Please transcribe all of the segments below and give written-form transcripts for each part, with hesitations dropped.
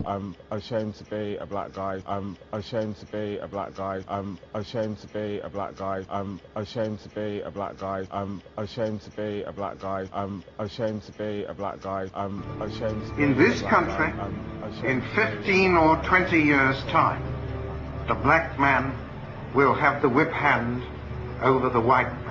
I'm ashamed to be a black guy. I'm ashamed to be a black guy. I'm ashamed to be a black guy. I'm ashamed to be a black guy. I'm ashamed to be a black guy. I'm ashamed to be a black guy. I'm ashamed to be in this country, in 15 or 20 years' time, the black man will have the whip hand over the white man.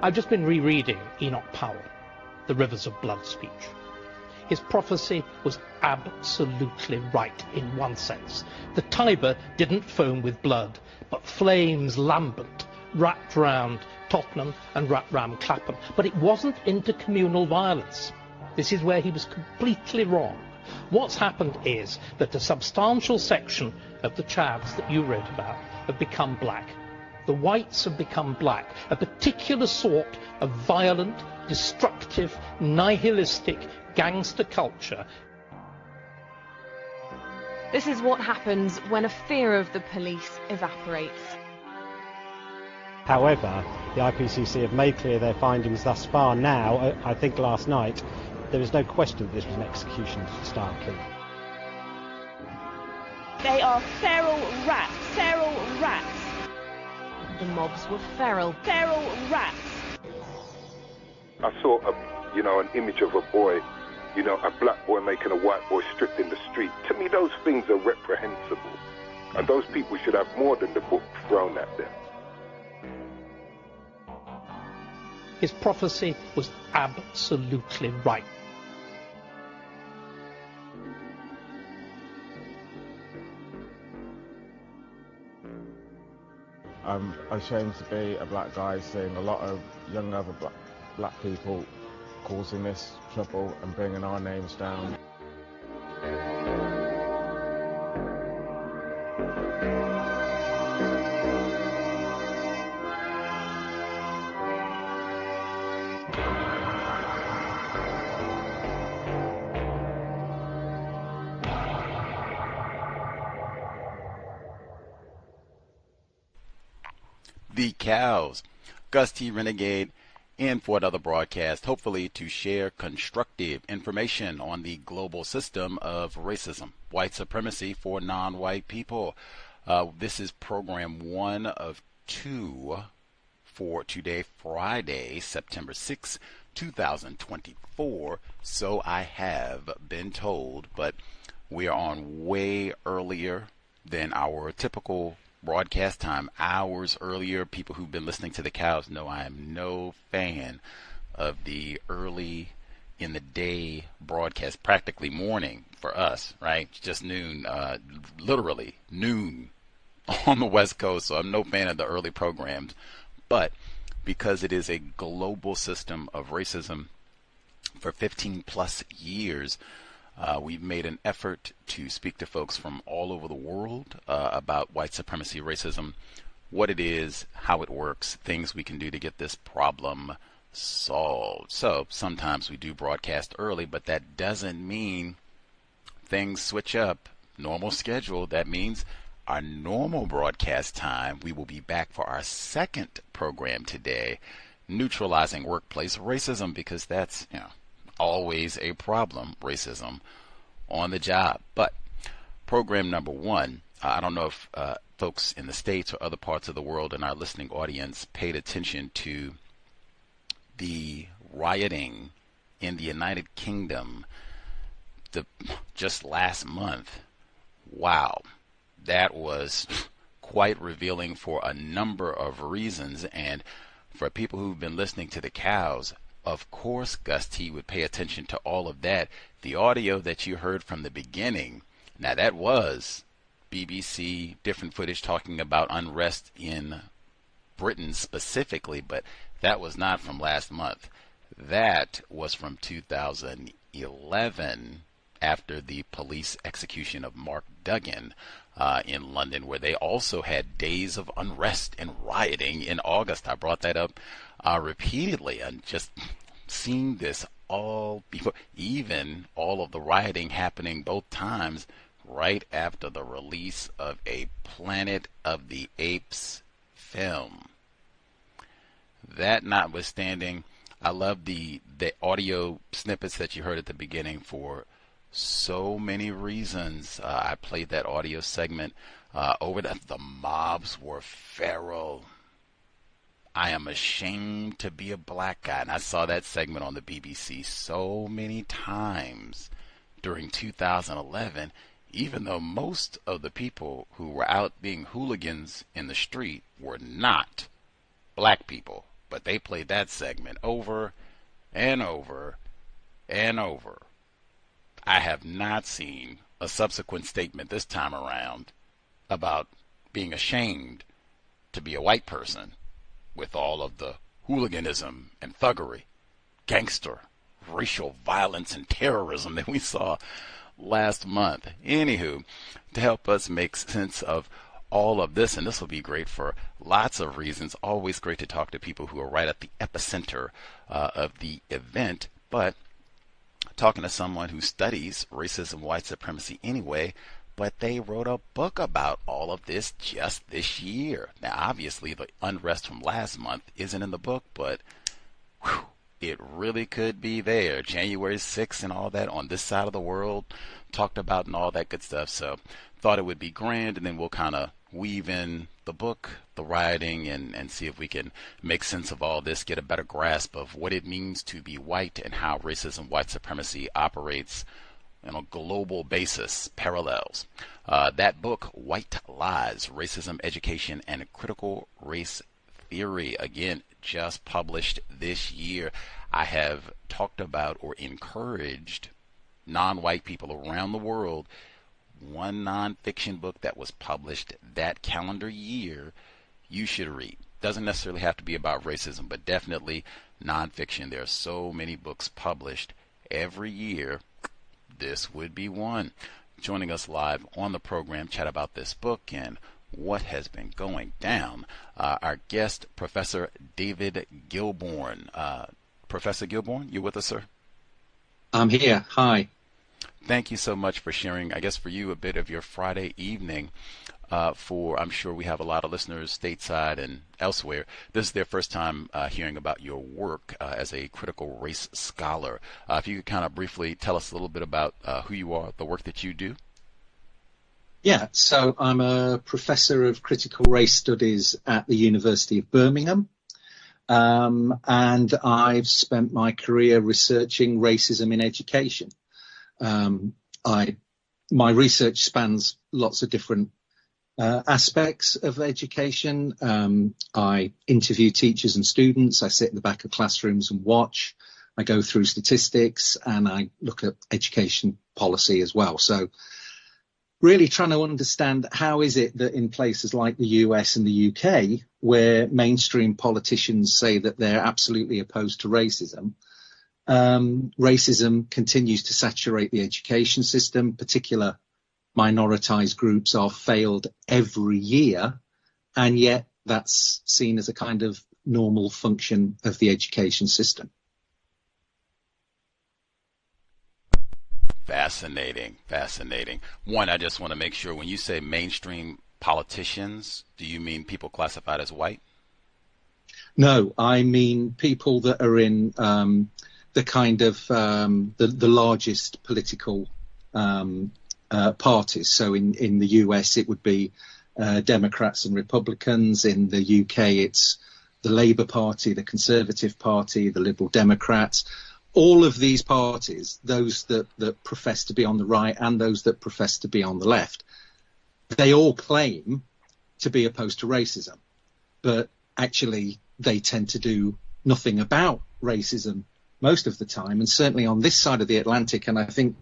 I've just been rereading Enoch Powell, The Rivers of Blood speech. His prophecy was absolutely right in one sense. The Tiber didn't foam with blood, but flames lambent wrapped round Tottenham and wrapped round Clapham. But it wasn't intercommunal violence. This is where he was completely wrong. What's happened is that a substantial section of the Chavs that you read about have become black. The whites have become black, a particular sort of violent, destructive, nihilistic gangster culture. This is what happens when a fear of the police evaporates. However, the IPCC have made clear their findings thus far now. I think last night, there is no question that this was an execution-style killing. They are feral rats, feral rats. The mobs were feral rats. I saw an image of a boy, a black boy making a white boy stripped in the street. To me, those things are reprehensible. And those people should have more than the book thrown at them. His prophecy was absolutely right. I'm ashamed to be a black guy, seeing a lot of young other black people causing this trouble and bringing our names down. The C.O.W.S, Gus T, Renegade, in for another broadcast, hopefully to share constructive information on the global system of racism, white supremacy for non-white people. This is program 1 of 2 for today, Friday, September 6, 2024. So I have been told, but we are on way earlier than our typical broadcast time, hours earlier. People who've been listening to the C.O.W.S know I am no fan of the early in the day broadcast, practically morning for us, right? Just noon, literally noon on the West Coast. So I'm no fan of the early programs, but because it is a global system of racism for 15 plus years, we've made an effort to speak to folks from all over the world about white supremacy, racism, what it is, how it works, things we can do to get this problem solved. So sometimes we do broadcast early, but that doesn't mean things switch up. Normal schedule, that means our normal broadcast time, we will be back for our second program today, neutralizing workplace racism, because that's, always a problem, racism on the job. But program number 1, I don't know if folks in the States or other parts of the world in our listening audience paid attention to the rioting in the United Kingdom just last month. Wow, that was quite revealing for a number of reasons. And for people who've been listening to the C.O.W.S, of course, Gus T would pay attention to all of that. The audio that you heard from the beginning, now that was BBC, different footage talking about unrest in Britain specifically, but that was not from last month. That was from 2011, after the police execution of Mark Duggan in London, where they also had days of unrest and rioting in August. I brought that up repeatedly, and just seeing this all before, even all of the rioting happening both times right after the release of a Planet of the Apes film. That notwithstanding, I love the audio snippets that you heard at the beginning for so many reasons. I played that audio segment over the mobs were feral. I am ashamed to be a black guy. And I saw that segment on the BBC so many times during 2011, even though most of the people who were out being hooligans in the street were not black people. But they played that segment over and over and over. I have not seen a subsequent statement this time around about being ashamed to be a white person with all of the hooliganism and thuggery, gangster, racial violence, and terrorism that we saw last month. Anywho, to help us make sense of all of this, and this will be great for lots of reasons, always great to talk to people who are right at the epicenter of the event, but talking to someone who studies racism, white supremacy anyway, but they wrote a book about all of this just this year. Now, obviously, the unrest from last month isn't in the book, but whew, it really could be there. January 6th and all that on this side of the world, talked about and all that good stuff. So thought it would be grand, and then we'll kind of weave in the book, the rioting, and see if we can make sense of all this, get a better grasp of what it means to be white and how racism, white supremacy operates on a global basis, parallels. That book, White Lies, Racism, Education, and Critical Race Theory, again, just published this year. I have talked about or encouraged non-white people around the world. One nonfiction book that was published that calendar year you should read. Doesn't necessarily have to be about racism, but definitely nonfiction. There are so many books published every year. This would be one. Joining us live on the program, chat about this book and what has been going down, our guest, Professor David Gillborn. Professor Gillborn, you with us, sir? I'm here. Hi. Thank you so much for sharing, I guess for you, a bit of your Friday evening. I'm sure we have a lot of listeners stateside and elsewhere. This is their first time hearing about your work as a critical race scholar. If you could kind of briefly tell us a little bit about who you are, the work that you do. Yeah, so I'm a professor of critical race studies at the University of Birmingham. And I've spent my career researching racism in education. My research spans lots of different aspects of education. I interview teachers and students. I sit in the back of classrooms and watch. I go through statistics, and I look at education policy as well. So really trying to understand how is it that in places like the US and the UK, where mainstream politicians say that they're absolutely opposed to racism, racism continues to saturate the education system. Particular minoritized groups are failed every year, and yet that's seen as a kind of normal function of the education system. Fascinating, fascinating. One, I just want to make sure, when you say mainstream politicians, do you mean people classified as white? No, I mean people that are in the kind of the largest political parties. So in the US, it would be Democrats and Republicans. In the UK, it's the Labour Party, the Conservative Party, the Liberal Democrats. All of these parties, those that profess to be on the right and those that profess to be on the left, they all claim to be opposed to racism, but actually they tend to do nothing about racism most of the time. And certainly on this side of the Atlantic, and I think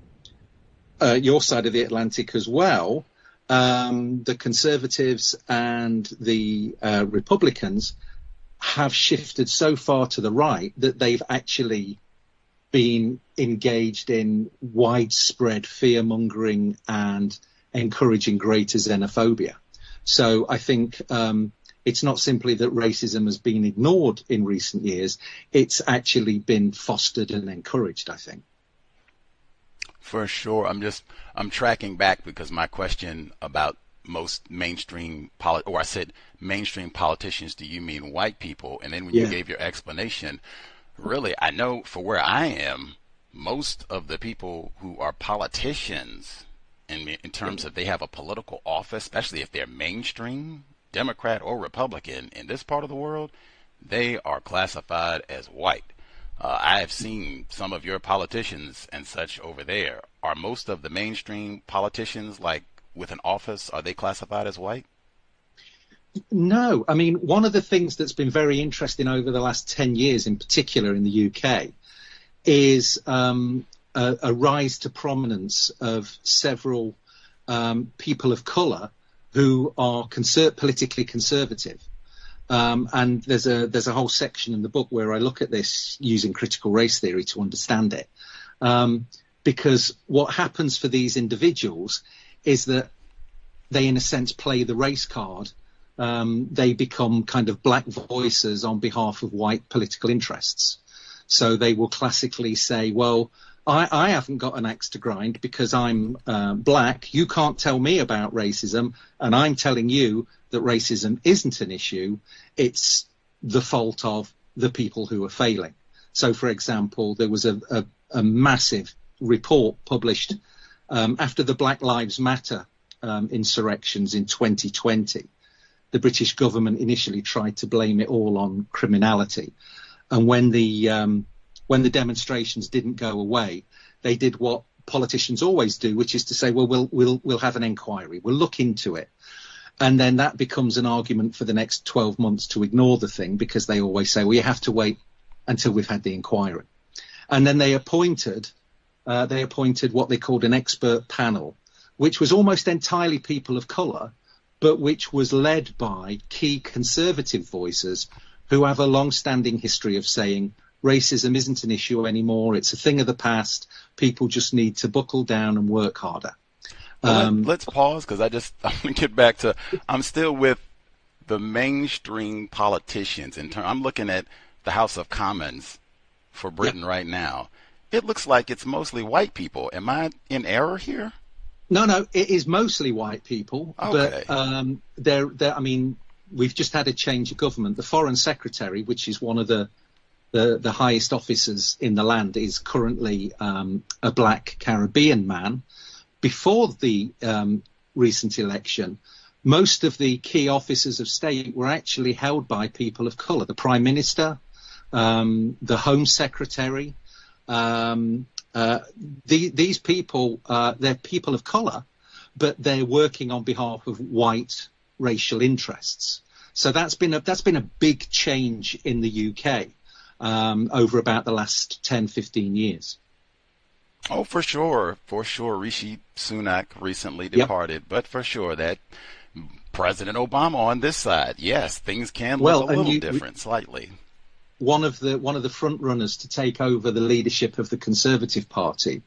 your side of the Atlantic as well, the Conservatives and the Republicans have shifted so far to the right that they've actually been engaged in widespread fear-mongering and encouraging greater xenophobia. So I think it's not simply that racism has been ignored in recent years, it's actually been fostered and encouraged, I think. For sure. I'm tracking back because my question about most mainstream I said mainstream politicians, do you mean white people? And then when you gave your explanation, really, I know for where I am, most of the people who are politicians in terms of they have a political office, especially if they're mainstream, Democrat or Republican in this part of the world, they are classified as white. I have seen some of your politicians and such over there. Are most of the mainstream politicians, like with an office, are they classified as white? No. I mean, one of the things that's been very interesting over the last 10 years, in particular in the UK, is a rise to prominence of several people of colour who are politically conservative. And there's a whole section in the book where I look at this using critical race theory to understand it. Because what happens for these individuals is that they, in a sense, play the race card. They become kind of black voices on behalf of white political interests. So they will classically say, well, I haven't got an axe to grind because I'm black. You can't tell me about racism. And I'm telling you that racism isn't an issue. It's the fault of the people who are failing. So, for example, there was a massive report published after the Black Lives Matter insurrections in 2020. The British government initially tried to blame it all on criminality. And when the demonstrations didn't go away, they did what politicians always do, which is to say, well, we'll have an inquiry. We'll look into it. And then that becomes an argument for the next 12 months to ignore the thing, because they always say, well, you have to wait until we've had the inquiry. And then they appointed what they called an expert panel, which was almost entirely people of colour, but which was led by key conservative voices who have a long-standing history of saying racism isn't an issue anymore, it's a thing of the past, people just need to buckle down and work harder. Well, let's pause, because I want to get back to, I'm still with the mainstream politicians. I'm looking at the House of Commons for Britain right now. It looks like it's mostly white people. Am I in error here? No, it is mostly white people. Okay. But I mean, we've just had a change of government. The Foreign Secretary, which is one of the highest officers in the land, is currently a black Caribbean man. Before the recent election, most of the key offices of state were actually held by people of colour. The Prime Minister, the Home Secretary, these people, they're people of colour, but they're working on behalf of white racial interests. So that's been a big change in the UK over about the last 10, 15 years. Oh, for sure. Rishi Sunak recently departed, but for sure that President Obama on this side, yes, things can look a little different, slightly. One of the front runners to take over the leadership of the Conservative Party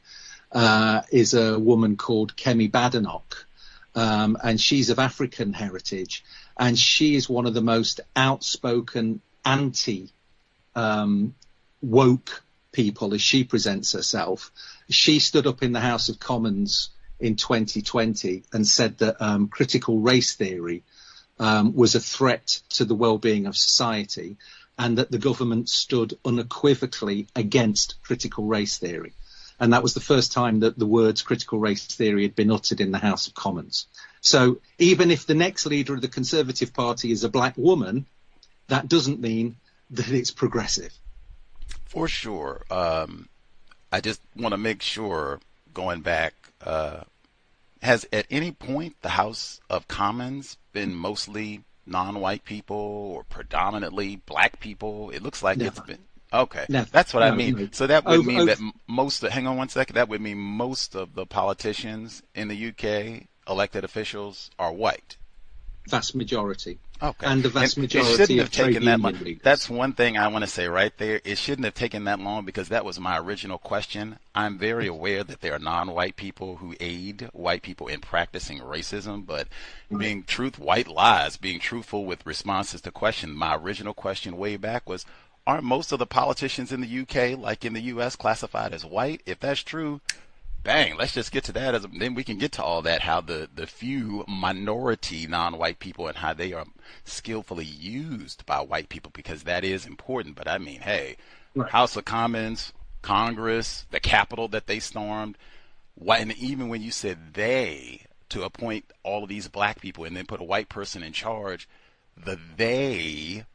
is a woman called Kemi Badenoch, and she's of African heritage, and she is one of the most outspoken anti-woke people, as she presents herself. She stood up in the House of Commons in 2020 and said that critical race theory was a threat to the well-being of society, and that the government stood unequivocally against critical race theory. And that was the first time that the words critical race theory had been uttered in the House of Commons. So even if the next leader of the Conservative Party is a black woman, that doesn't mean that it's progressive. For sure. I just want to make sure, going back, has at any point the House of Commons been mostly non-white people or predominantly black people? It looks like it's been. Okay, that's what I mean. No. So that would mean that hang on one second, that would mean most of the politicians in the UK, elected officials, are white. Vast majority. Okay. And the vast It majority shouldn't of have trade taken that union long. leaders. That's one thing I want to say right there. It shouldn't have taken that long because that was my original question. I'm very aware that there are non-white people who aid white people in practicing racism, but being white lies, being truthful with responses to questions. My original question way back was, aren't most of the politicians in the UK, like in the US, classified as white? If that's true, bang, let's just get to that. Then we can get to all that, how the few minority non-white people and how they are skillfully used by white people, because that is important. But I mean, hey, Right. House of Commons, Congress, the Capitol that they stormed, and even when you said they to appoint all of these black people and then put a white person in charge, the they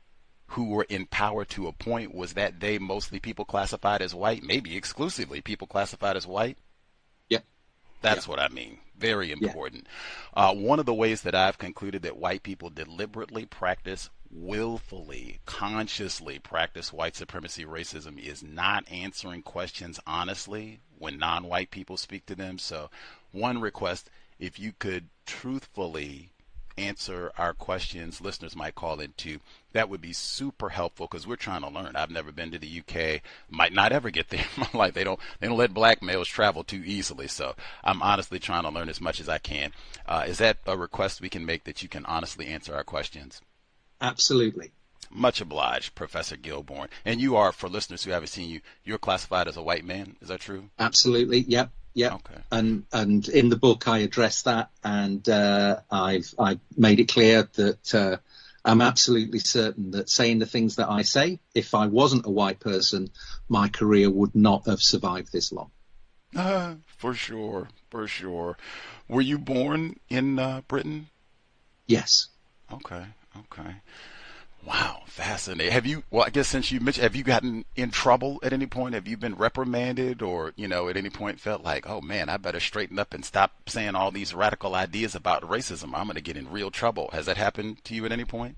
who were in power to appoint, was that they mostly people classified as white, maybe exclusively people classified as white? That's what I mean. Very important. One of the ways that I've concluded that white people deliberately practice, willfully, consciously practice white supremacy racism is not answering questions honestly when non-white people speak to them. So one request, if you could truthfully answer our questions listeners might call into, that would be super helpful, because we're trying to learn. I've never been to the UK, might not ever get there in my life. They don't let black males travel too easily, so I'm honestly trying to learn as much as I can. Is that a request we can make, that you can honestly answer our questions? Absolutely. Much obliged, Professor Gillborn. And you are, for listeners who haven't seen you, you're classified as a white man, is that true? Absolutely, yep. Yeah, okay. And in the book I address that, and I've made it clear that I'm absolutely certain that saying the things that I say, if I wasn't a white person, my career would not have survived this long. For sure, for sure. Were you born in Britain? Yes. Okay. Wow, fascinating. Have you, well, I guess since you mentioned, have you gotten in trouble at any point? Have you been reprimanded, or, at any point felt like, oh man, I better straighten up and stop saying all these radical ideas about racism. I'm going to get in real trouble. Has that happened to you at any point?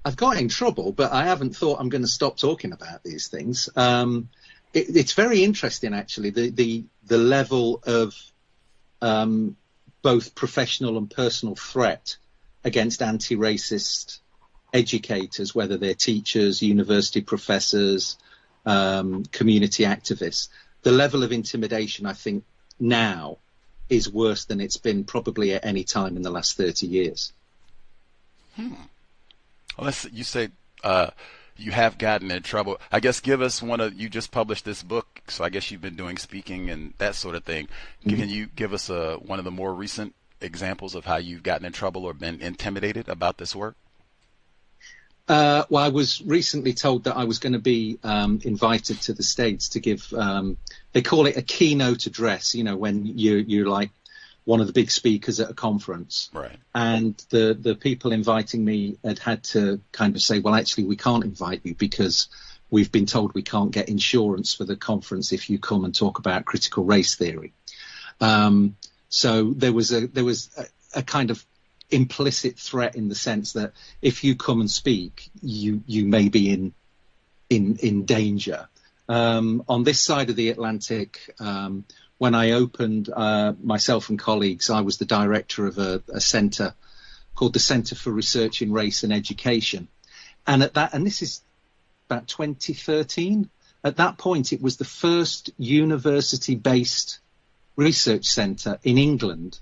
I've got in trouble, but I haven't thought I'm going to stop talking about these things. It's very interesting, actually, the level of both professional and personal threat against anti-racist educators, whether they're teachers, university professors, community activists. The level of intimidation, I think, now is worse than it's been probably at any time in the last 30 years. Well, you say you have gotten in trouble. I guess give us you just published this book, so I guess you've been doing speaking and that sort of thing. Mm-hmm. Can you give us one of the more recent examples of how you've gotten in trouble or been intimidated about this work? Well, I was recently told that I was going to be invited to the States to give, they call it a keynote address, when you're like one of the big speakers at a conference. Right. And the people inviting me had to kind of say, well, actually, we can't invite you because we've been told we can't get insurance for the conference if you come and talk about critical race theory. So there was a kind of implicit threat in the sense that if you come and speak, you may be in danger. On this side of the Atlantic, when I opened, myself and colleagues, I was the director of a centre called the Centre for Research in Race and Education. And this is about 2013, at that point it was the first university-based research centre in England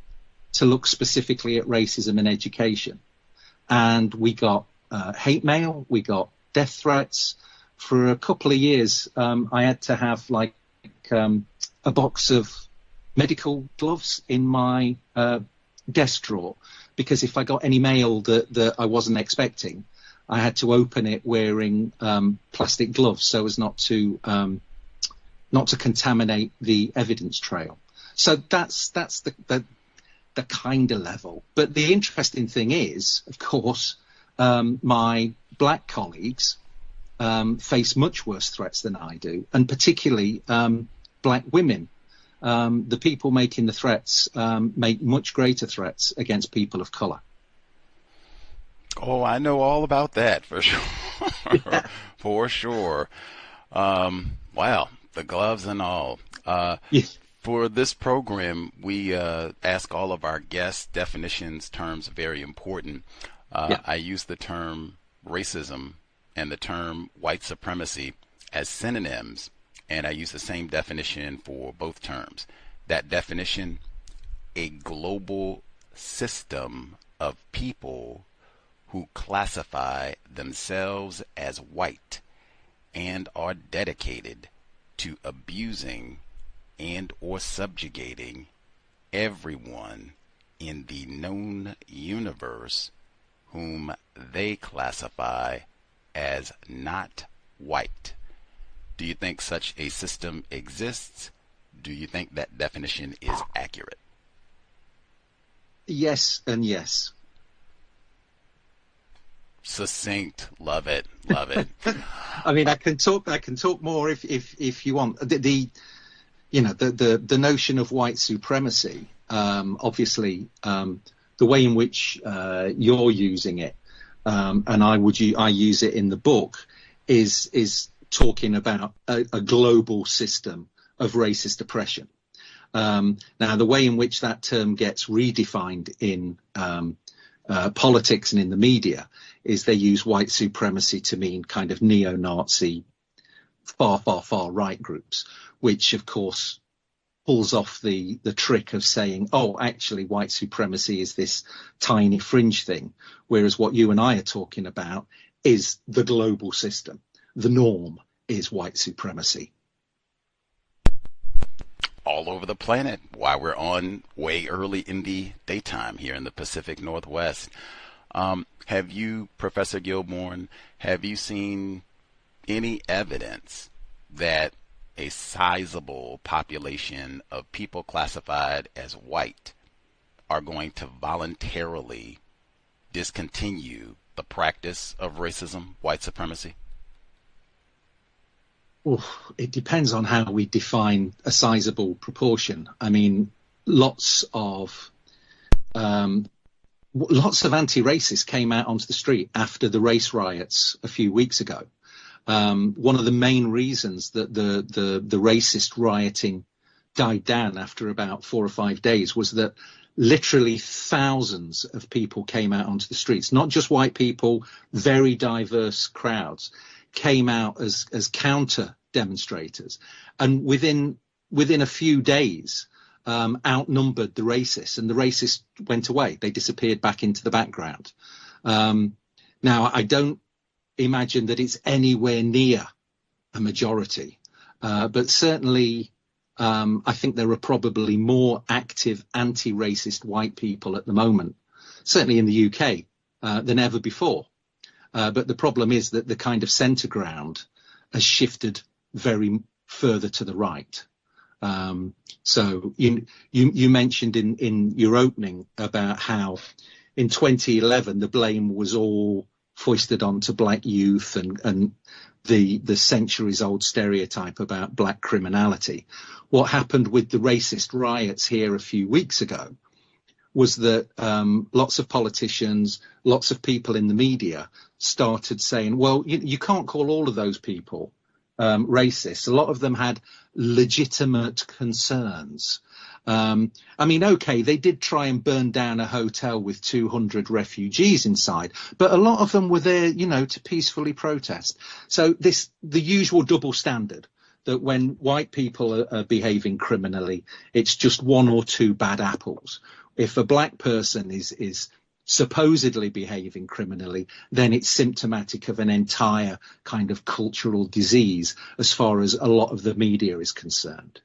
to look specifically at racism in education. And we got hate mail, we got death threats. For a couple of years, I had to have a box of medical gloves in my desk drawer, because if I got any mail that I wasn't expecting, I had to open it wearing plastic gloves so as not to contaminate the evidence trail. So that's the kind of level. But the interesting thing is, of course, my black colleagues face much worse threats than I do, and particularly black women. The people making the threats make much greater threats against people of colour. Oh, I know all about that, for sure. Yeah. For sure. Wow, the gloves and all. Yes. For this program, we ask all of our guests definitions, terms, very important. I use the term racism and the term white supremacy as synonyms, and I use the same definition for both terms. That definition: a global system of people who classify themselves as white and are dedicated to abusing and or subjugating everyone in the known universe whom they classify as not white. Do you think such a system exists? Do you think that definition is accurate? Yes and yes. Succinct. Love it. Love it. I mean, I can talk more if you want. The notion of white supremacy, obviously, the way in which you're using it, and I use it in the book, is talking about a global system of racist oppression. Now, the way in which that term gets redefined in politics and in the media is they use white supremacy to mean kind of neo-Nazi, far right groups, which of course pulls off the trick of saying, oh, actually white supremacy is this tiny fringe thing, whereas what you and I are talking about is the global system. The norm is white supremacy. All over the planet, while we're on way early in the daytime here in the Pacific Northwest. Have you, Professor Gillborn, have you seen any evidence that a sizable population of people classified as white are going to voluntarily discontinue the practice of racism, white supremacy? It depends on how we define a sizable proportion. I mean, lots of anti-racists came out onto the street after the race riots a few weeks ago. One of the main reasons that the racist rioting died down after about 4 or 5 days was that literally thousands of people came out onto the streets, not just white people, very diverse crowds came out as counter demonstrators, and within a few days outnumbered the racists, and the racists went away. They disappeared back into the background. Now, I don't imagine that it's anywhere near a majority, but certainly I think there are probably more active anti-racist white people at the moment, certainly in the UK, than ever before. But the problem is that the kind of centre ground has shifted very further to the right. So you mentioned in your opening about how in 2011 the blame was all foisted onto black youth and the centuries old stereotype about black criminality. What happened with the racist riots here a few weeks ago was that lots of politicians, lots of people in the media started saying, well, you can't call all of those people racist. A lot of them had legitimate concerns. I mean, OK, they did try and burn down a hotel with 200 refugees inside, but a lot of them were there, to peacefully protest. So the usual double standard that when white people are behaving criminally, it's just one or two bad apples. If a black person is supposedly behaving criminally, then it's symptomatic of an entire kind of cultural disease as far as a lot of the media is concerned.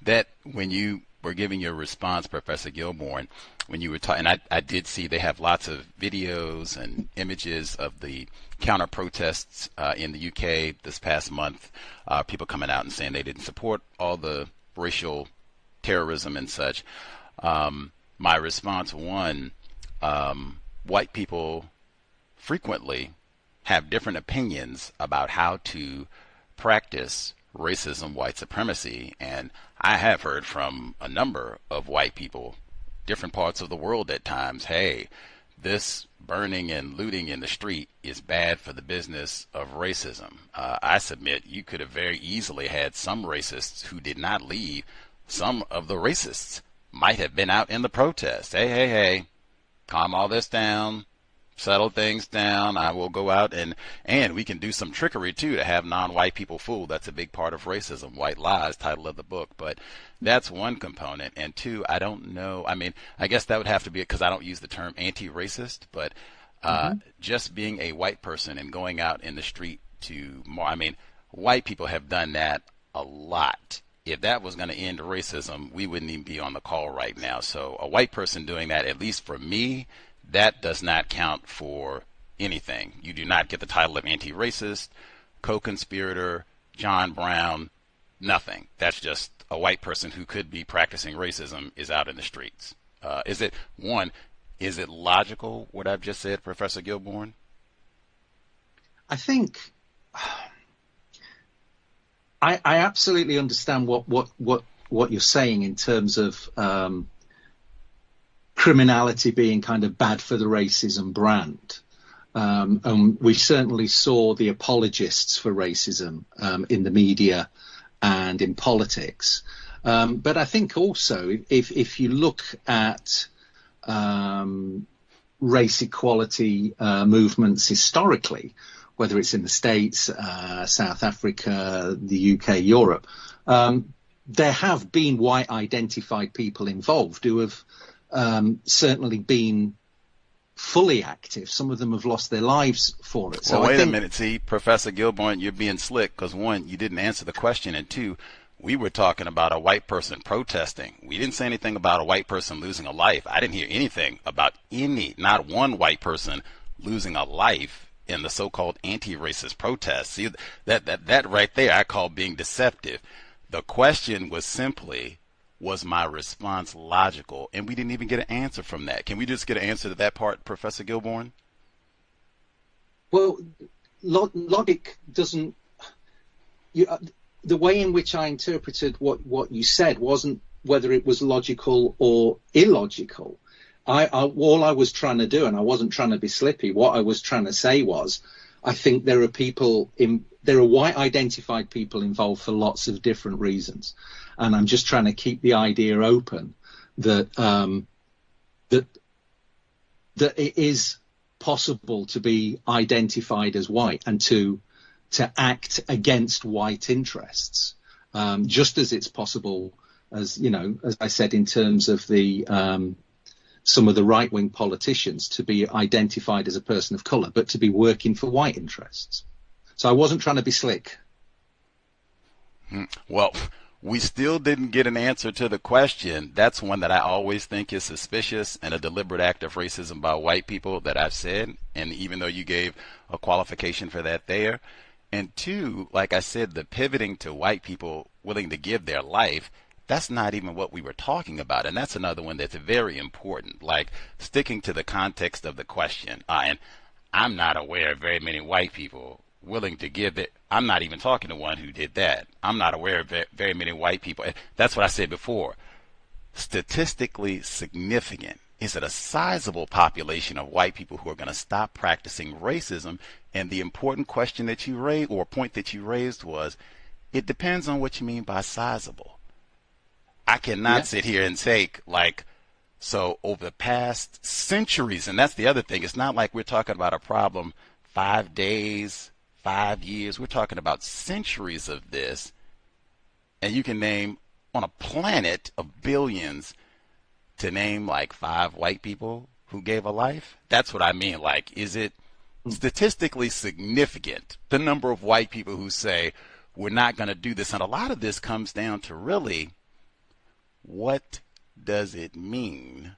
That when you were giving your response, Professor Gillborn, when you were talking, I did see they have lots of videos and images of the counter protests in the UK this past month, people coming out and saying they didn't support all the racial terrorism and such. My response, one, white people frequently have different opinions about how to practice racism, white supremacy, and I have heard from a number of white people, different parts of the world at times, hey, this burning and looting in the street is bad for the business of racism. I submit you could have very easily had some racists who did not leave some of the racists might have been out in the protest. Hey, calm all this down, settle things down. I will go out and we can do some trickery too to have non-white people fooled. That's a big part of racism. White Lies, title of the book. But that's one component. And two, I don't know. I mean, I guess that would have to be because I don't use the term anti-racist, but just being a white person and going out in the street white people have done that a lot. If that was going to end racism, we wouldn't even be on the call right now. So a white person doing that, at least for me, that does not count for anything. You do not get the title of anti-racist, co-conspirator, John Brown, nothing. That's just a white person who could be practicing racism is out in the streets. Is it logical what I've just said, Professor Gillborn? I think I absolutely understand what you're saying in terms of criminality being kind of bad for the racism brand. And we certainly saw the apologists for racism in the media and in politics. But I think also if you look at race equality movements historically, whether it's in the States, South Africa, the UK, Europe, there have been white identified people involved who have certainly been fully active. Some of them have lost their lives for it. So well, wait a minute. See, Professor Gillborn, you're being slick because one, you didn't answer the question, and two, we were talking about a white person protesting. We didn't say anything about a white person losing a life. I didn't hear anything about not one white person losing a life in the so-called anti-racist protests. See, that right there I call being deceptive. The question was simply, was my response logical? And we didn't even get an answer from that. Can we just get an answer to that part, Professor Gillborn? Well, logic doesn't... the way in which I interpreted what you said wasn't whether it was logical or illogical. All I was trying to do, and I wasn't trying to be slippy, what I was trying to say was, I think there are white identified people involved for lots of different reasons. And I'm just trying to keep the idea open that that it is possible to be identified as white and to act against white interests, just as it's possible, as I said, in terms of the some of the right-wing politicians, to be identified as a person of color, but to be working for white interests. So I wasn't trying to be slick. Well, we still didn't get an answer to the question. That's one that I always think is suspicious and a deliberate act of racism by white people that I've said. And even though you gave a qualification for that there. And two, like I said, the pivoting to white people willing to give their life, that's not even what we were talking about. And that's another one that's very important, like sticking to the context of the question. And I'm not aware of very many white people willing to give it. I'm not even talking to one who did that. I'm not aware of very many white people. That's what I said before. Statistically significant. Is it a sizable population of white people who are going to stop practicing racism? And the important question that you raised, or point that you raised, was, it depends on what you mean by sizable. I cannot sit here and take, so over the past centuries, and that's the other thing, it's not like we're talking about a problem 5 days, 5 years. We're talking about centuries of this. And you can name, on a planet of billions, to name 5 white people who gave a life. That's what I mean. Is it statistically significant, the number of white people who say, we're not going to do this? And a lot of this comes down to really, what does it mean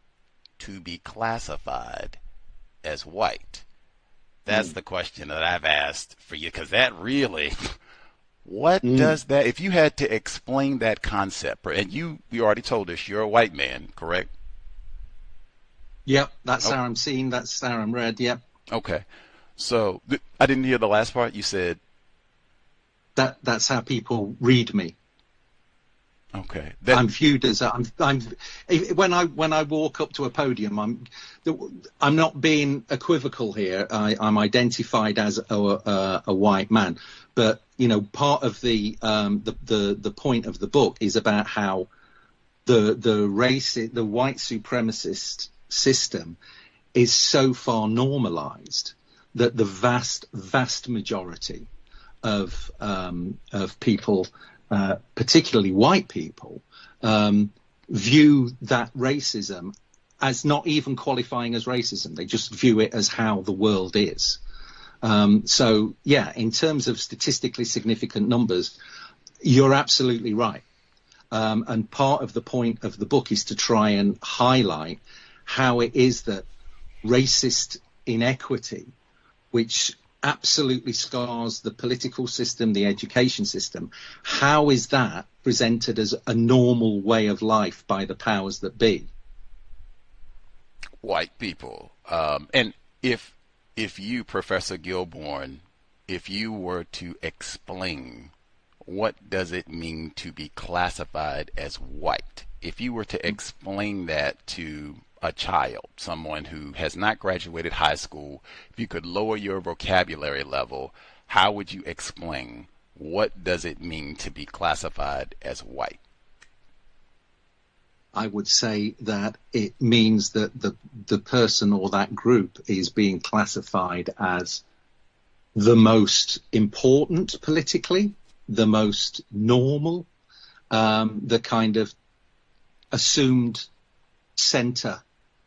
to be classified as white? That's the question that I've asked for you, because that really, what does that, if you had to explain that concept, and you already told us you're a white man, correct? Yep, that's how I'm seen, that's how I'm read, yep. Okay. So, I didn't hear the last part. You said? That's how people read me. Okay. I'm viewed as when I walk up to a podium, I'm not being equivocal here. I'm identified as a white man, but part of the point of the book is about how the white supremacist system is so far normalized that the vast majority of people, particularly white people, view that racism as not even qualifying as racism. They just view it as how the world is. So, yeah, in terms of statistically significant numbers, you're absolutely right. And part of the point of the book is to try and highlight how it is that racist inequity, which absolutely scars the political system, the education system, how is that presented as a normal way of life by the powers that be? White people. And if you, Professor Gillborn, if you were to explain what does it mean to be classified as white, if you were to explain that to a child, someone who has not graduated high school, if you could lower your vocabulary level, how would you explain what does it mean to be classified as white? I would say that it means that the person or that group is being classified as the most important politically, the most normal, the kind of assumed center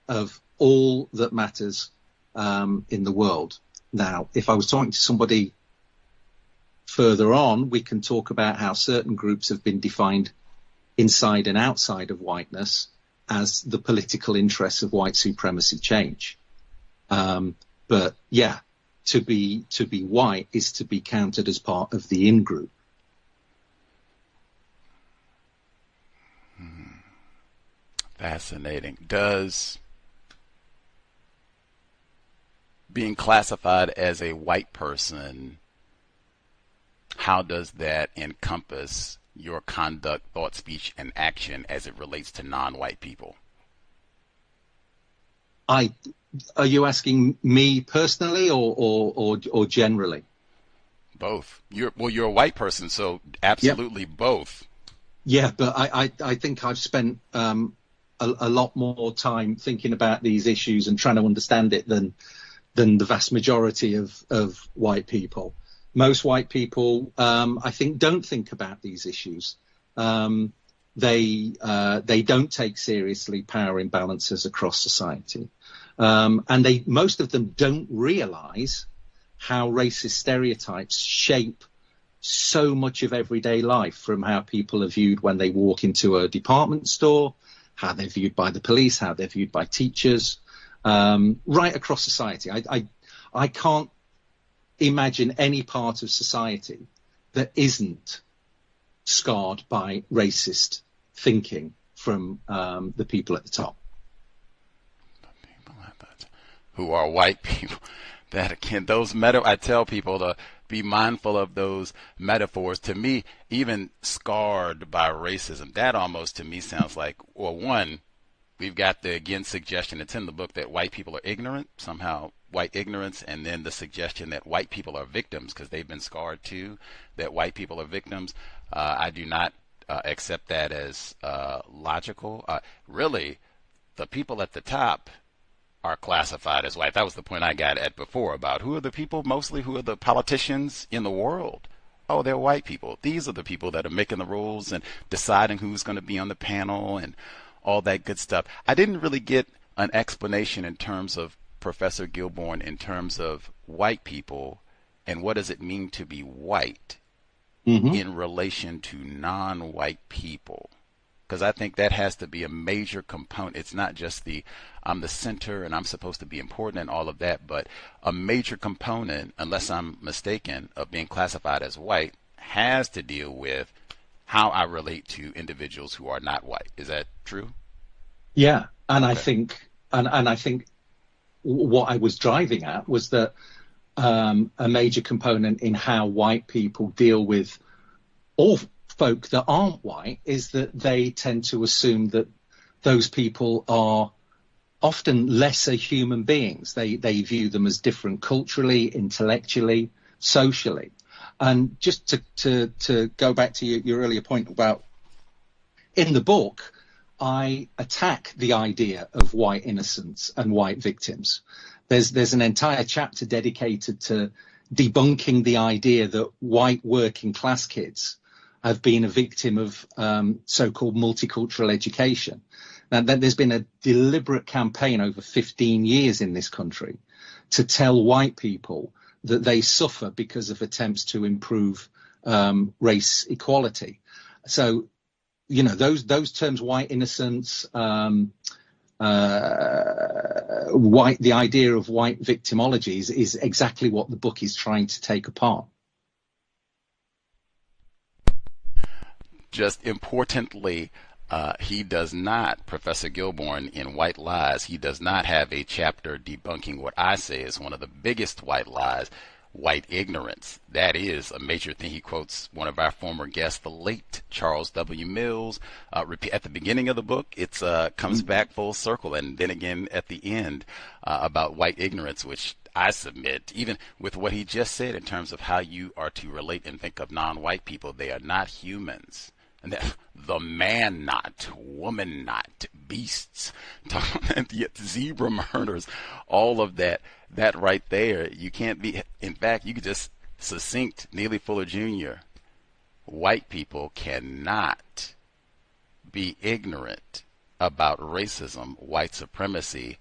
of all that matters in the world. Now, if I was talking to somebody further on, we can talk about how certain groups have been defined inside and outside of whiteness as the political interests of white supremacy change. But yeah, to be white is to be counted as part of the in-group. Fascinating. Does being classified as a white person, how does that encompass your conduct, thought, speech, and action as it relates to non-white people? Are you asking me personally or generally? Both. You're a white person, so absolutely both. Yeah, but I think I've spent a lot more time thinking about these issues and trying to understand it than the vast majority of white people. Most white people, I think, don't think about these issues. They don't take seriously power imbalances across society, and most of them don't realise how racist stereotypes shape so much of everyday life, from how people are viewed when they walk into a department store, how they're viewed by the police, how they're viewed by teachers, right across society. I can't imagine any part of society that isn't scarred by racist thinking from the people at the top. The people at the top, who are white people. That again, I tell people to be mindful of those metaphors. To me, even scarred by racism, that almost to me sounds like, well, one, we've got the, again, suggestion, it's in the book, that white people are ignorant, somehow white ignorance, and then the suggestion that white people are victims because they've been scarred too, that white people are victims. I do not accept that as logical. Really, the people at the top are classified as white. That was the point I got at before about who are the people, mostly who are the politicians in the world. Oh, they're white people. These are the people that are making the rules and deciding who's going to be on the panel and all that good stuff. I didn't really get an explanation in terms of Professor Gillborn, in terms of white people and what does it mean to be white in relation to non-white people. Because I think that has to be a major component. It's not just I'm the center and I'm supposed to be important and all of that, but a major component, unless I'm mistaken, of being classified as white has to deal with how I relate to individuals who are not white. Is that true? Yeah, and okay. I think what I was driving at was that a major component in how white people deal with all folk that aren't white is that they tend to assume that those people are often lesser human beings. They view them as different culturally, intellectually, socially. And just to go back to your earlier point about, in the book, I attack the idea of white innocence and white victims. There's an entire chapter dedicated to debunking the idea that white working class kids have been a victim of so-called multicultural education. Now, there's been a deliberate campaign over 15 years in this country to tell white people that they suffer because of attempts to improve race equality. So, you know, those terms, white innocence, the idea of white victimologies is exactly what the book is trying to take apart. Just importantly, he does not, Professor Gillborn, in White Lies, he does not have a chapter debunking what I say is one of the biggest white lies, white ignorance. That is a major thing. He quotes one of our former guests, the late Charles W. Mills, at the beginning of the book. It comes back full circle, and then again at the end about white ignorance, which I submit, even with what he just said in terms of how you are to relate and think of non-white people, they are not humans. And the man not, woman not, beasts, zebra murders, all of that right there, you can't be, in fact, you could just succinct Neely Fuller Jr., white people cannot be ignorant about racism, white supremacy.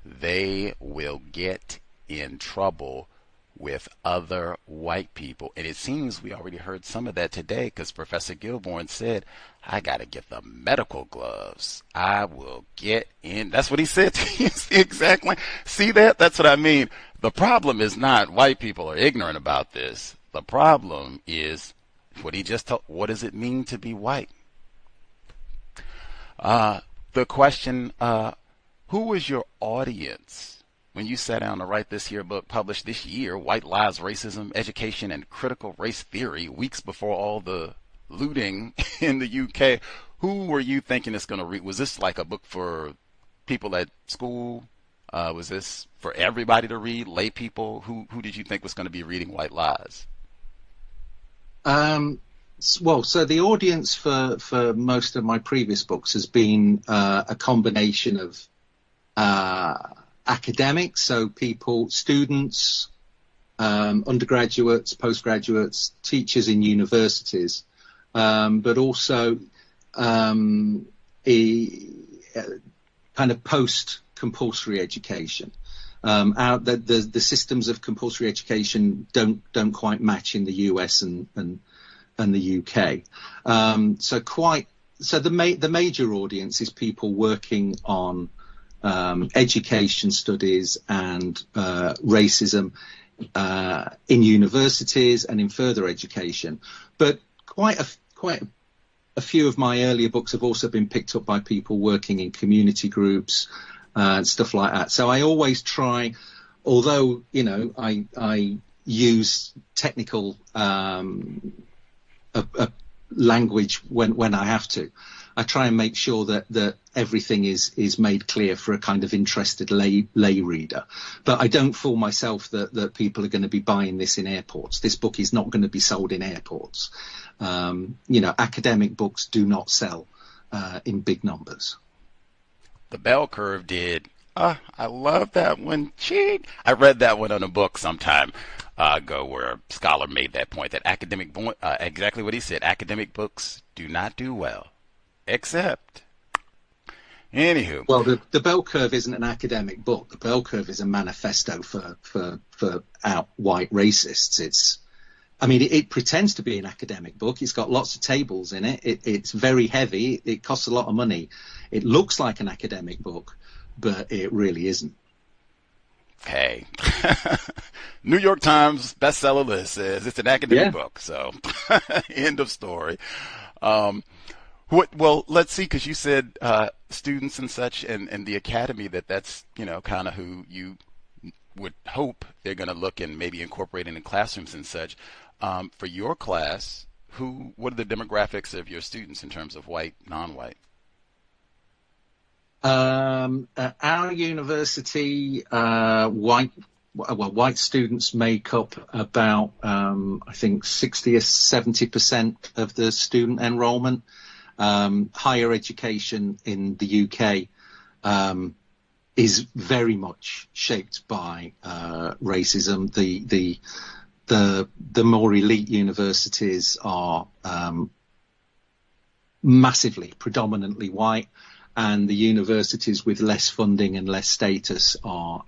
They will get in trouble with other white people. And it seems we already heard some of that today, because Professor Gillborn said, I got to get the medical gloves. I will get in. That's what he said. Exactly. See that? That's what I mean. The problem is not white people are ignorant about this. The problem is what he just told. What does it mean to be white? The question, who was your audience when you sat down to write this here book, published this year, White Lies, Racism, Education, and Critical Race Theory, weeks before all the looting in the UK? Who were you thinking it's going to read? Was this like a book for people at school? Was this for everybody to read, lay people? Who did you think was going to be reading White Lies? Well, so the audience for most of my previous books has been a combination of academics, so people, students, undergraduates, postgraduates, teachers in universities, but also a kind of post-compulsory education. The systems of compulsory education don't quite match in the US and the UK. So the major audience is people working on education studies and racism in universities and in further education. But quite a few of my earlier books have also been picked up by people working in community groups and stuff like that. So I always try, although, you know, I use technical language when I have to, I try and make sure that everything is made clear for a kind of interested lay reader. But I don't fool myself that people are going to be buying this in airports. This book is not going to be sold in airports. You know, academic books do not sell in big numbers. The Bell Curve did. I love that one. Cheek. I read that one on a book sometime ago where a scholar made that point, that exactly what he said, academic books do not do well. Except, anywho. Well, the Bell Curve isn't an academic book. The Bell Curve is a manifesto for out white racists. It pretends to be an academic book. It's got lots of tables in it. It's very heavy. It costs a lot of money. It looks like an academic book, but it really isn't. Hey, New York Times bestseller list says it's an academic book. So, end of story. Well, let's see, because you said students and such, and the academy, that's, you know, kind of who you would hope they're going to look and maybe incorporate in classrooms and such. For your class, what are the demographics of your students in terms of white, non-white? Our university, white students make up about, I think, 60 or 70% of the student enrollment. Higher education in the UK is very much shaped by racism. The more elite universities are massively, predominantly white, and the universities with less funding and less status are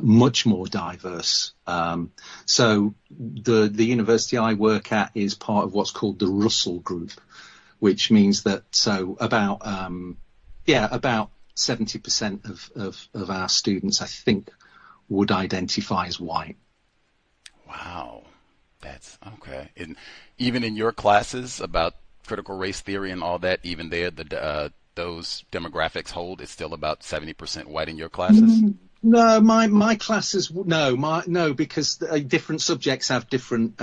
much more diverse. So the university I work at is part of what's called the Russell Group, which means that about 70% of our students, I think, would identify as white. Wow, that's okay. And even in your classes about critical race theory and all that, even there, those demographics hold, it's still about 70% white in your classes? No, my classes, no, because different subjects have different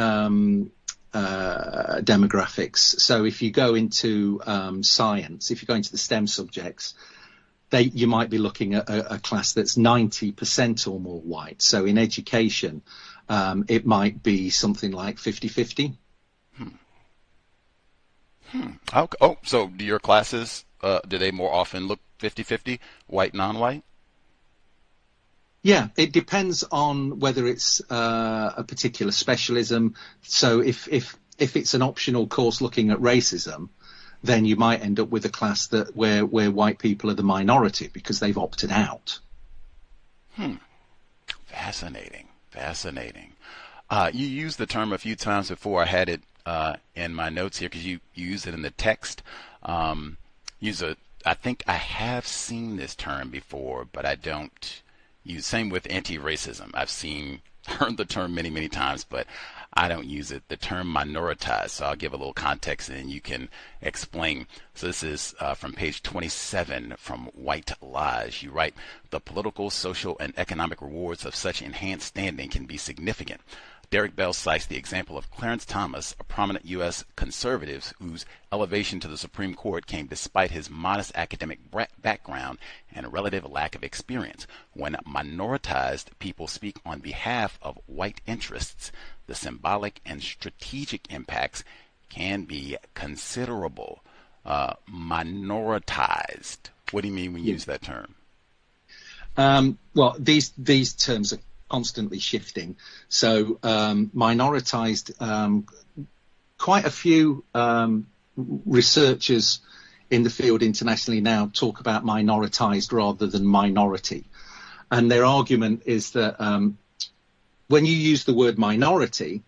demographics. So if you go into science, if you go into the STEM subjects, you might be looking at a class that's 90% or more white. So in education, it might be something like 50-50. Okay. Oh, so do your classes, do they more often look 50-50, white, non-white? Yeah, it depends on whether it's a particular specialism. So if it's an optional course looking at racism, then you might end up with a class where white people are the minority because they've opted out. Fascinating. You used the term a few times before. I had it in my notes here because you used it in the text. I think I have seen this term before, but I don't use. Same with anti-racism. I've heard the term many, many times, but I don't use it. The term minoritized. So I'll give a little context and then you can explain. So this is from page 27 from White Lies. You write, the political, social, and economic rewards of such enhanced standing can be significant. Derek Bell cites the example of Clarence Thomas, a prominent U.S. conservative whose elevation to the Supreme Court came despite his modest academic background and relative lack of experience. When minoritized people speak on behalf of white interests, the symbolic and strategic impacts can be considerable. Minoritized. What do you mean when you use that term? Well, these terms are constantly shifting. So minoritized, quite a few researchers in the field internationally now talk about minoritized rather than minority. And their argument is that when you use the word minority,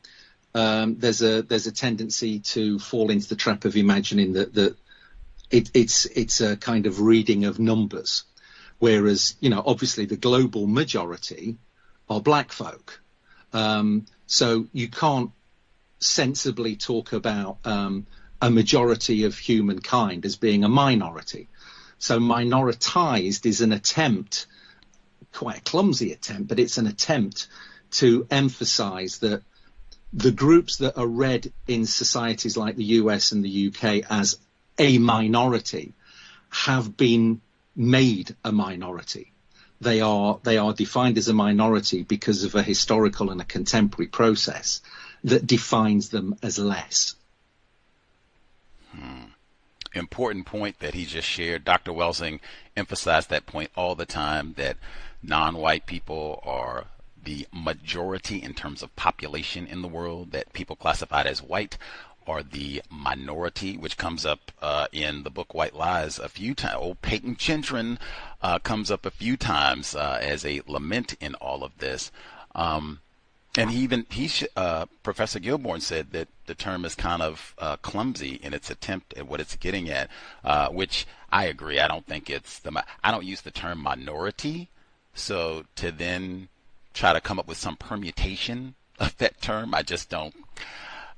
there's a tendency to fall into the trap of imagining that it's a kind of reading of numbers. Whereas, obviously the global majority are black folk. So you can't sensibly talk about a majority of humankind as being a minority. So minoritized is an attempt, quite a clumsy attempt, but it's an attempt to emphasize that the groups that are read in societies like the US and the UK as a minority have been made a minority. They are defined as a minority because of a historical and a contemporary process that defines them as less. Important point that he just shared. Dr. Welsing emphasized that point all the time, that non-white people are the majority in terms of population in the world, that people classified as white are the minority, which comes up in the book White Lies a few times. Old Peyton Chintrin comes up a few times as a lament in all of this. And Professor Gillborn said that the term is kind of clumsy in its attempt at what it's getting at, which I agree. I don't think I don't use the term minority. So to then try to come up with some permutation of that term, I just don't.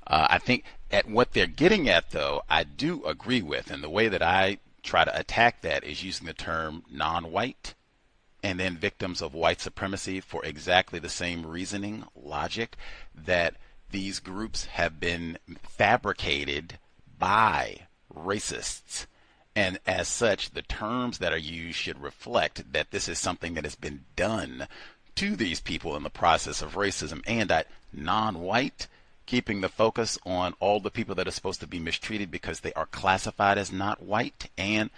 I think at what they're getting at, though, I do agree with, and the way that I try to attack that is using the term non-white and then victims of white supremacy for exactly the same reasoning, logic, that these groups have been fabricated by racists. And as such, the terms that are used should reflect that this is something that has been done to these people in the process of racism, and that non-white keeping the focus on all the people that are supposed to be mistreated because they are classified as not white, and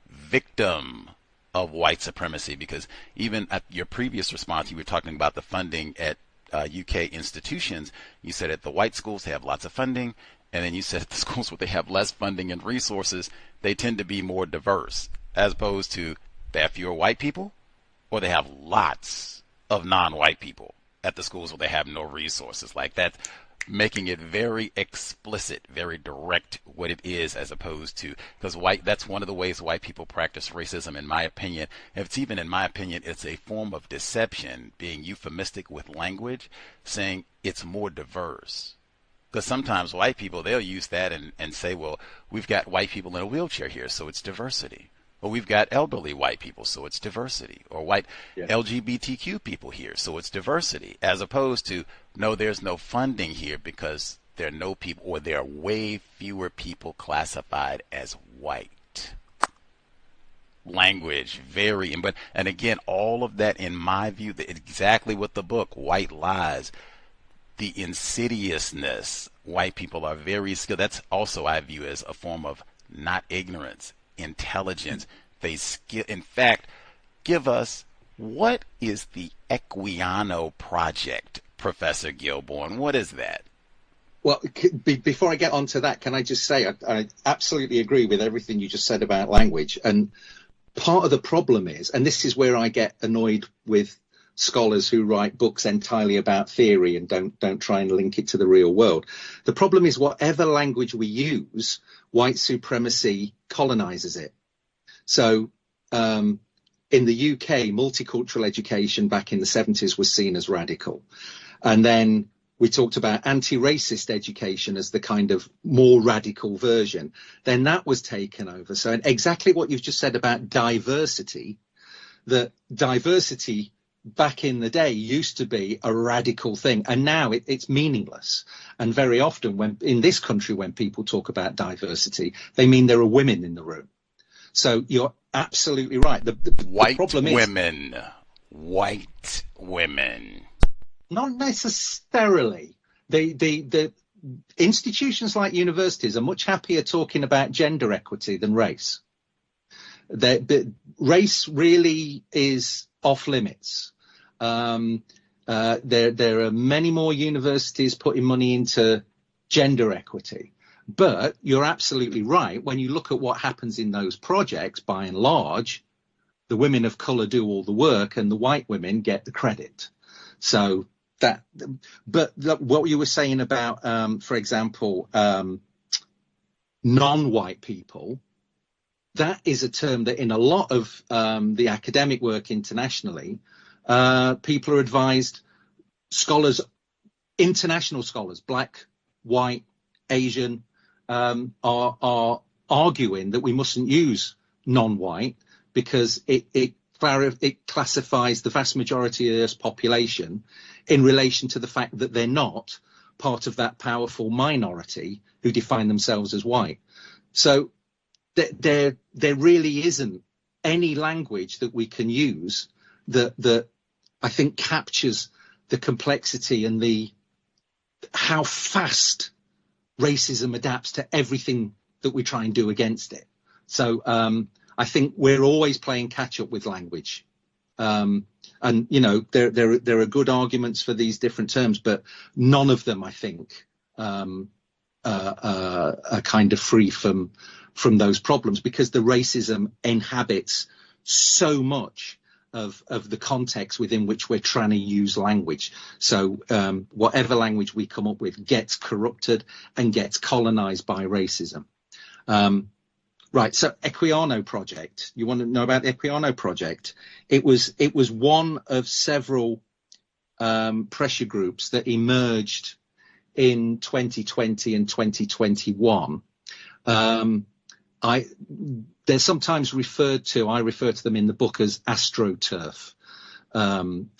victim of white supremacy. Because even at your previous response, you were talking about the funding at UK institutions. You said at the white schools they have lots of funding, and then you said at the schools where they have less funding and resources, they tend to be more diverse, as opposed to they have fewer white people, or they have lots of non-white people at the schools where they have no resources. Like that, making it very explicit, very direct what it is, as opposed to, because that's one of the ways white people practice racism, in my opinion. If it's even in my opinion, it's a form of deception, being euphemistic with language, saying it's more diverse. Because sometimes white people, they'll use that and say, well, we've got white people in a wheelchair here, so it's diversity. Or we've got elderly white people, so it's diversity. Or white LGBTQ people here, so it's diversity. As opposed to, no, there's no funding here because there are no people, or there are way fewer people classified as white. Language, and again, all of that, in my view, exactly what the book, White Lies, the insidiousness. White people are very skilled. That's also, I view, as a form of not ignorance, intelligence. They skill. In fact, give us, what is the Equiano Project, Professor Gillborn? What is that? Well, before I get on to that, can I just say I absolutely agree with everything you just said about language. And part of the problem is, and this is where I get annoyed with scholars who write books entirely about theory and don't try and link it to the real world. The problem is, whatever language we use, white supremacy colonizes it. So in the UK, multicultural education back in the 70s was seen as radical. And then we talked about anti-racist education as the kind of more radical version. Then that was taken over. So exactly what you've just said about diversity, that diversity back in the day used to be a radical thing, and now it's meaningless. And very often, when in this country, when people talk about diversity, they mean there are women in the room. So you're absolutely right. The problem is white women. Not necessarily. The institutions like universities are much happier talking about gender equity than race. Race really is off limits. There are many more universities putting money into gender equity. But you're absolutely right. When you look at what happens in those projects, by and large, the women of colour do all the work and the white women get the credit. So that, but what you were saying about, for example, non-white people, that is a term that in a lot of the academic work internationally, people are advised, scholars, international scholars, black, white, Asian, are arguing that we mustn't use non-white because it classifies the vast majority of the Earth's population in relation to the fact that they're not part of that powerful minority who define themselves as white. So there really isn't any language that we can use that I think captures the complexity and how fast racism adapts to everything that we try and do against it. So I think we're always playing catch up with language. And, you know, there are good arguments for these different terms, but none of them, I think, are kind of free from those problems, because the racism inhabits so much of the context within which we're trying to use language. So whatever language we come up with gets corrupted and gets colonized by racism. Right, so Equiano Project. You want to know about the Equiano Project? It was one of several pressure groups that emerged in 2020 and 2021. They're sometimes referred to, I refer to them in the book as AstroTurf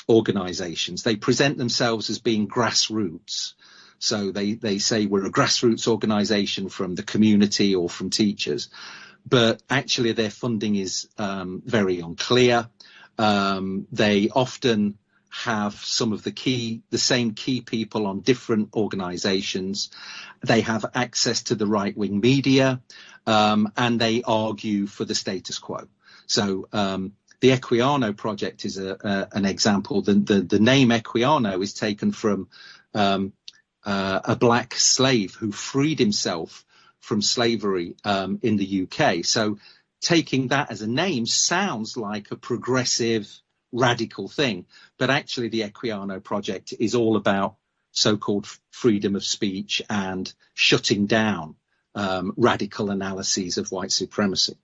organizations. They present themselves as being grassroots. So they say we're a grassroots organization from the community or from teachers, but actually their funding is very unclear. They often have some of the same key people on different organizations. They have access to the right-wing media, and they argue for the status quo. So the Equiano project is an example. The name Equiano is taken from a black slave who freed himself from slavery in the UK. So taking that as a name sounds like a progressive, radical thing, but actually the Equiano project is all about so-called freedom of speech and shutting down radical analyses of white supremacy.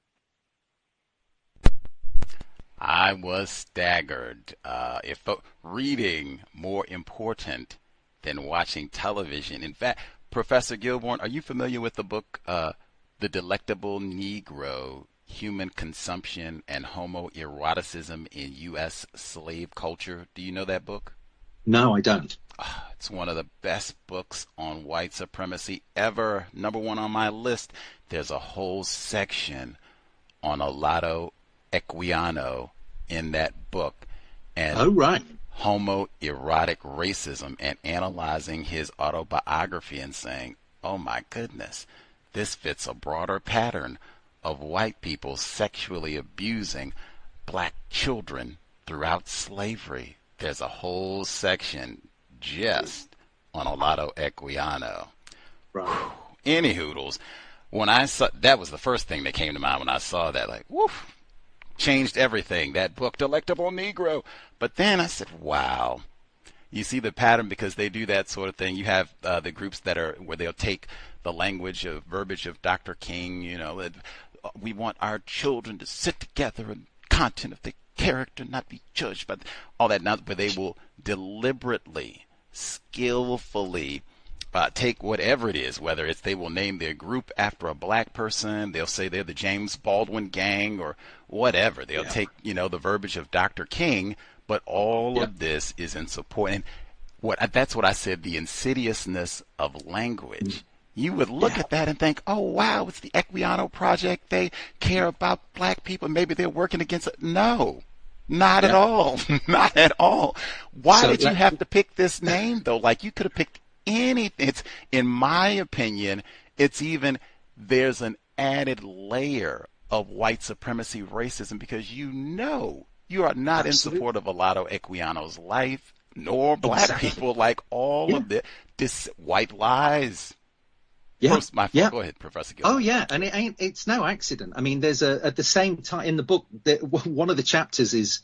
I was staggered. If reading more important than watching television. In fact, Professor Gillborn, are you familiar with the book The Delectable Negro, Human Consumption and Homoeroticism in U.S. Slave Culture? Do you know that book? No, I don't. It's one of the best books on white supremacy ever. Number one on my list. There's a whole section on Olaudah Equiano in that book. And oh, right. Homoerotic racism, and analyzing his autobiography and saying, oh my goodness, this fits a broader pattern of white people sexually abusing black children throughout slavery. There's a whole section just on Olaudah Equiano. Right. Any hoodles. When I saw that, was the first thing that came to mind when I saw that. Like, woof, changed everything. That book, Delectable Negro. But then I said, wow. You see the pattern, because they do that sort of thing. You have the groups that are where they'll take the language of verbiage of Dr. King. You know, we want our children to sit together and content of their character not be judged by all that. Now, but they will deliberately, skillfully take whatever it is, whether it's they will name their group after a black person, they'll say they're the James Baldwin gang or whatever. They'll take, the verbiage of Dr. King, but all of this is in support. And that's what I said, the insidiousness of language. You would look at that and think, oh, wow, it's the Equiano Project. They care about black people. Maybe they're working against it. No, not at all. Not at all. Why did you have to pick this name, though? Like, you could have picked anything. It's, in my opinion, there's an added layer of white supremacy racism, because you are not in support of Olaudah Equiano's life, nor black people, like all of this white lies. Go ahead, Professor Gillborn. Oh yeah, and it's no accident. I mean, there's at the same time in the book, one of the chapters is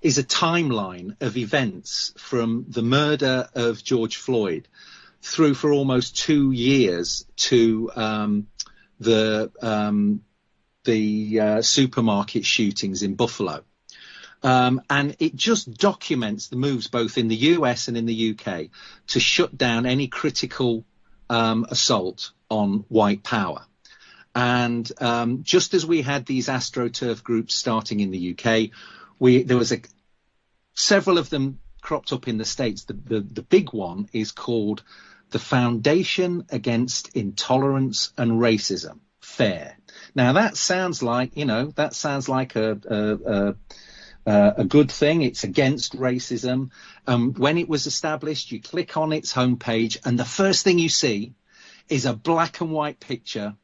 a timeline of events from the murder of George Floyd through for almost 2 years to the supermarket shootings in Buffalo. And it just documents the moves both in the US and in the UK to shut down any critical assault on white power. And just as we had these AstroTurf groups starting in the UK, there was several of them cropped up in the States. The big one is called the Foundation Against Intolerance and Racism, FAIR. Now that sounds like a good thing. It's against racism. When it was established, you click on its homepage, and the first thing you see is a black and white picture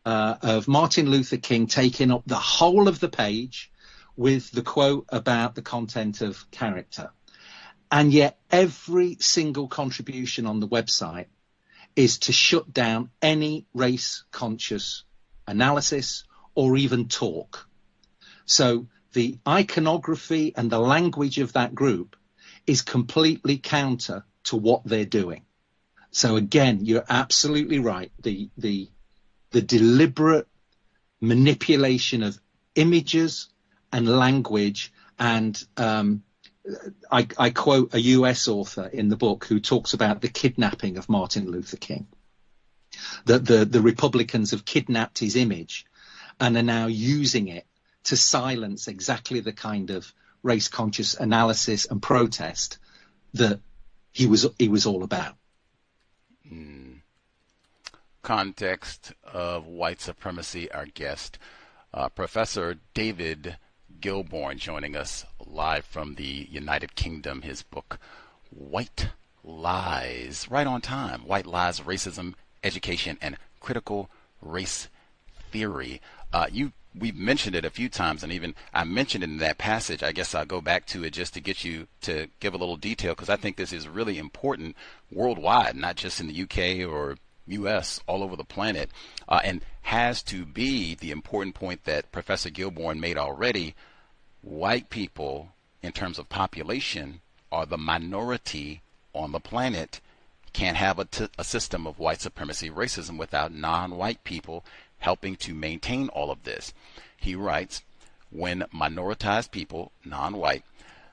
of Martin Luther King taking up the whole of the page with the quote about the content of character. And yet every single contribution on the website is to shut down any race-conscious analysis or even talk. So the iconography and the language of that group is completely counter to what they're doing. So again, you're absolutely right. The deliberate manipulation of images and language, and I quote a US author in the book who talks about the kidnapping of Martin Luther King. That the Republicans have kidnapped his image and are now using it to silence exactly the kind of race-conscious analysis and protest that he was all about. Context of White Supremacy, our guest, Professor David Gillborn joining us live from the United Kingdom. His book, White Lies, right on time. White Lies, Racism, Education, and Critical Race Theory. We've mentioned it a few times, and even I mentioned it in that passage. I guess I'll go back to it just to get you to give a little detail, because I think this is really important worldwide, not just in the UK or U.S., all over the planet, and has to be the important point that Professor Gillborn made already. White people, in terms of population, are the minority on the planet. Can't have a system of white supremacy racism without non-white people helping to maintain all of this. He writes, when minoritized people, non-white,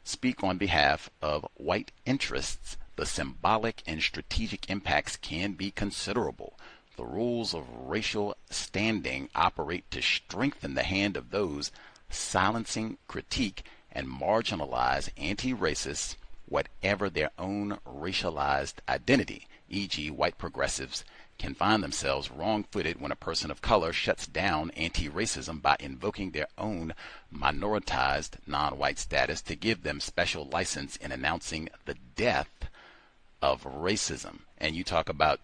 speak on behalf of white interests, the symbolic and strategic impacts can be considerable. The rules of racial standing operate to strengthen the hand of those silencing, critique, and marginalize anti-racists, whatever their own racialized identity, e.g. white progressives, can find themselves wrong-footed when a person of color shuts down anti-racism by invoking their own minoritized non-white status to give them special license in announcing the death of racism. And you talk about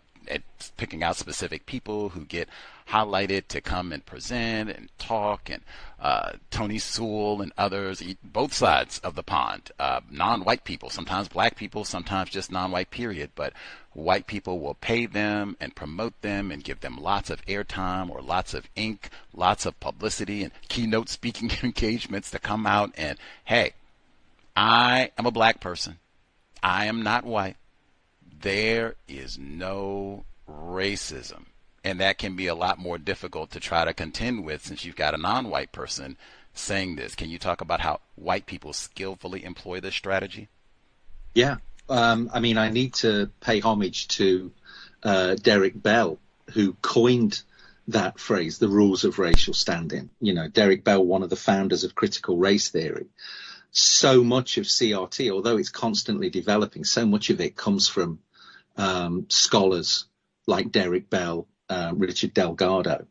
picking out specific people who get highlighted to come and present and talk, and Tony Sewell and others, both sides of the pond, non-white people, sometimes black people, sometimes just non-white period, but white people will pay them and promote them and give them lots of airtime or lots of ink, lots of publicity and keynote speaking engagements to come out and, hey, I am a black person. I am not white. There is no racism. And that can be a lot more difficult to try to contend with since you've got a non-white person saying this. Can you talk about how white people skillfully employ this strategy? Yeah. I mean, I need to pay homage to Derek Bell, who coined that phrase, the rules of racial standing. You know, Derek Bell, one of the founders of critical race theory. So much of CRT, although it's constantly developing, so much of it comes from scholars like Derek Bell, Richard Delgado.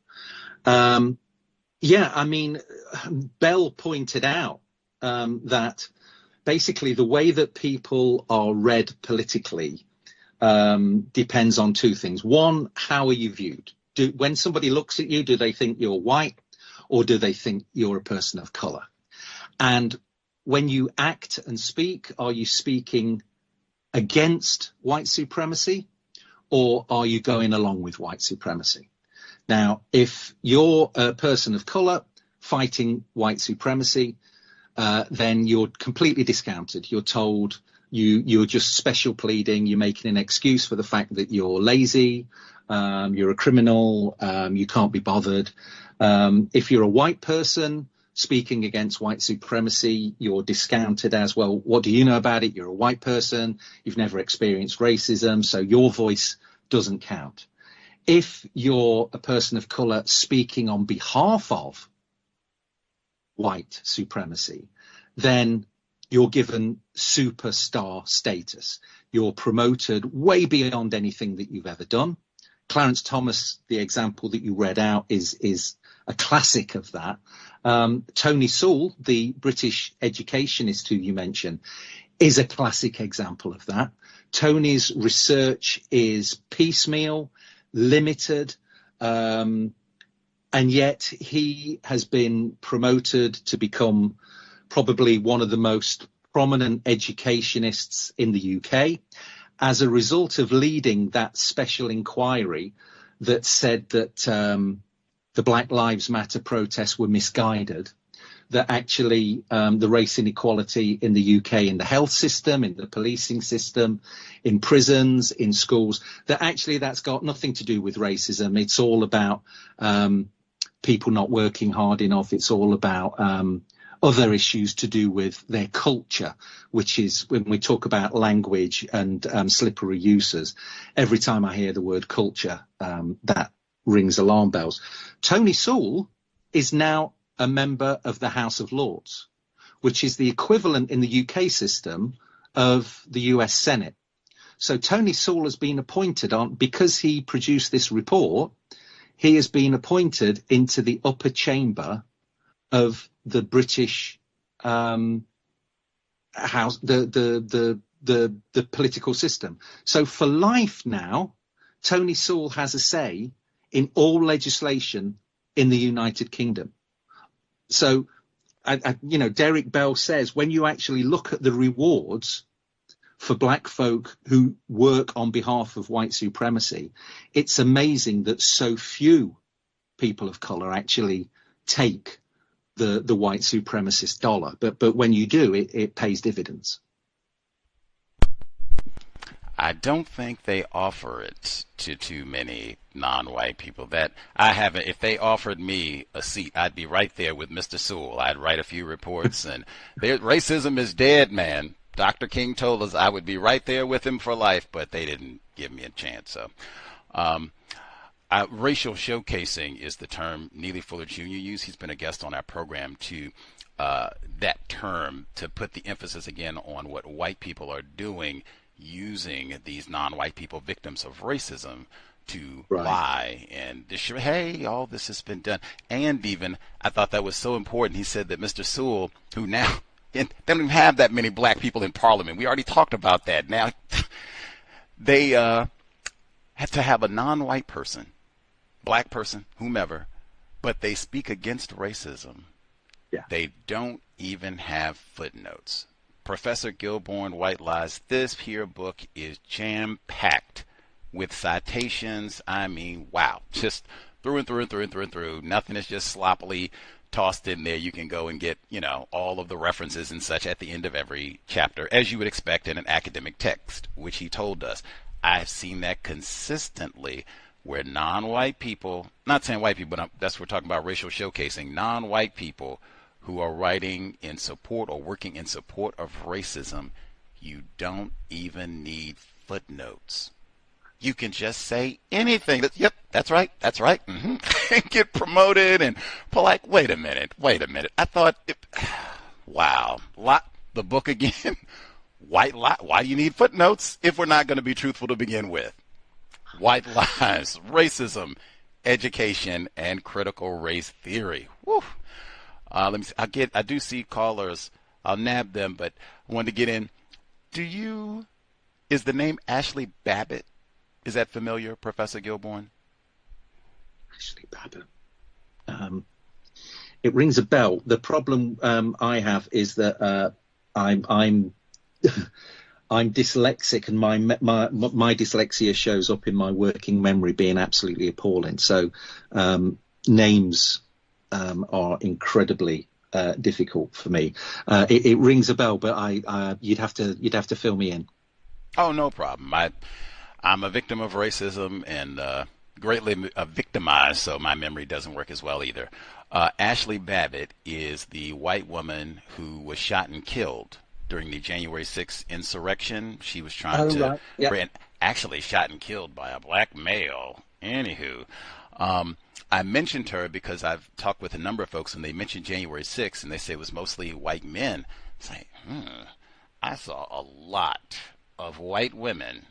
Yeah, I mean, Bell pointed out that basically the way that people are read politically depends on two things. One, how are you viewed? When somebody looks at you, do they think you're white, or do they think you're a person of color? And when you act and speak, are you speaking against white supremacy, or are you going along with white supremacy? Now, if you're a person of color fighting white supremacy, then you're completely discounted. You're told you're just special pleading. You're making an excuse for the fact that you're lazy, you're a criminal, you can't be bothered. If you're a white person speaking against white supremacy, you're discounted as, well, what do you know about it? You're a white person, you've never experienced racism, so your voice doesn't count. If you're a person of color speaking on behalf of white supremacy, then you're given superstar status. You're promoted way beyond anything that you've ever done. Clarence Thomas, the example that you read out, is a classic of that. Tony Sewell, the British educationist who you mentioned, is a classic example of that. Tony's research is piecemeal, limited, and yet he has been promoted to become probably one of the most prominent educationists in the UK as a result of leading that special inquiry that said that the Black Lives Matter protests were misguided, that actually the race inequality in the UK, in the health system, in the policing system, in prisons, in schools, that actually that's got nothing to do with racism. It's all about people not working hard enough. It's all about other issues to do with their culture, which is, when we talk about language and slippery uses, every time I hear the word culture, that rings alarm bells. Tony Sewell is now a member of the House of Lords, which is the equivalent in the UK system of the US Senate. So Tony Sewell has been appointed because he produced this report, he has been appointed into the upper chamber of the British the political system. So for life now, Tony Sewell has a say in all legislation in the United Kingdom. So, Derek Bell says when you actually look at the rewards for black folk who work on behalf of white supremacy, it's amazing that so few people of colour actually take the white supremacist dollar. But when you do, it pays dividends. I don't think they offer it to too many non-white people. That I haven't. If they offered me a seat, I'd be right there with Mr. Sewell. I'd write a few reports, and racism is dead, man. Dr. King told us I would be right there with him for life, but they didn't give me a chance. So, racial showcasing is the term Neely Fuller Jr. used. He's been a guest on our program to that term to put the emphasis again on what white people are doing, using these non-white people, victims of racism, to lie and hey, all this has been done. And even, I thought that was so important, he said that Mr. Sewell, who now, they don't even have that many black people in Parliament. We already talked about that. Now, they have to have a non-white person, black person, whomever, but they speak against racism. Yeah. They don't even have footnotes. Professor Gillborn, White Lies, this here book is jam-packed with citations. I mean, wow, just through and through and through and through and through. Nothing is just sloppily tossed in there. You can go and get, all of the references and such at the end of every chapter, as you would expect in an academic text, which he told us. I've seen that consistently where non-white people, not saying white people, but that's what we're talking about, racial showcasing, non-white people who are writing in support or working in support of racism, you don't even need footnotes. You can just say anything. Yep, that's right. Mm-hmm. Get promoted and polite. Wait a minute. I thought, wow. The book again. White lie. Why do you need footnotes if we're not going to be truthful to begin with? White lies, racism, education, and critical race theory. Woo. Let me see. I do see callers. I'll nab them, but I wanted to get in. Is the name Ashley Babbitt? Is that familiar, Professor Gillborn? Ashley Babbitt. It rings a bell. The problem I have is that I'm I'm dyslexic, and my dyslexia shows up in my working memory being absolutely appalling. So names are incredibly difficult for me. It rings a bell, but you'd have to fill me in. Oh, no problem. I'm a victim of racism and greatly victimized, so my memory doesn't work as well either. Ashley Babbitt is the white woman who was shot and killed during the January 6th insurrection. She was trying to actually shot and killed by a black male. Anywho, I mentioned her because I've talked with a number of folks and they mentioned January 6th and they say it was mostly white men. It's like, I saw a lot of white women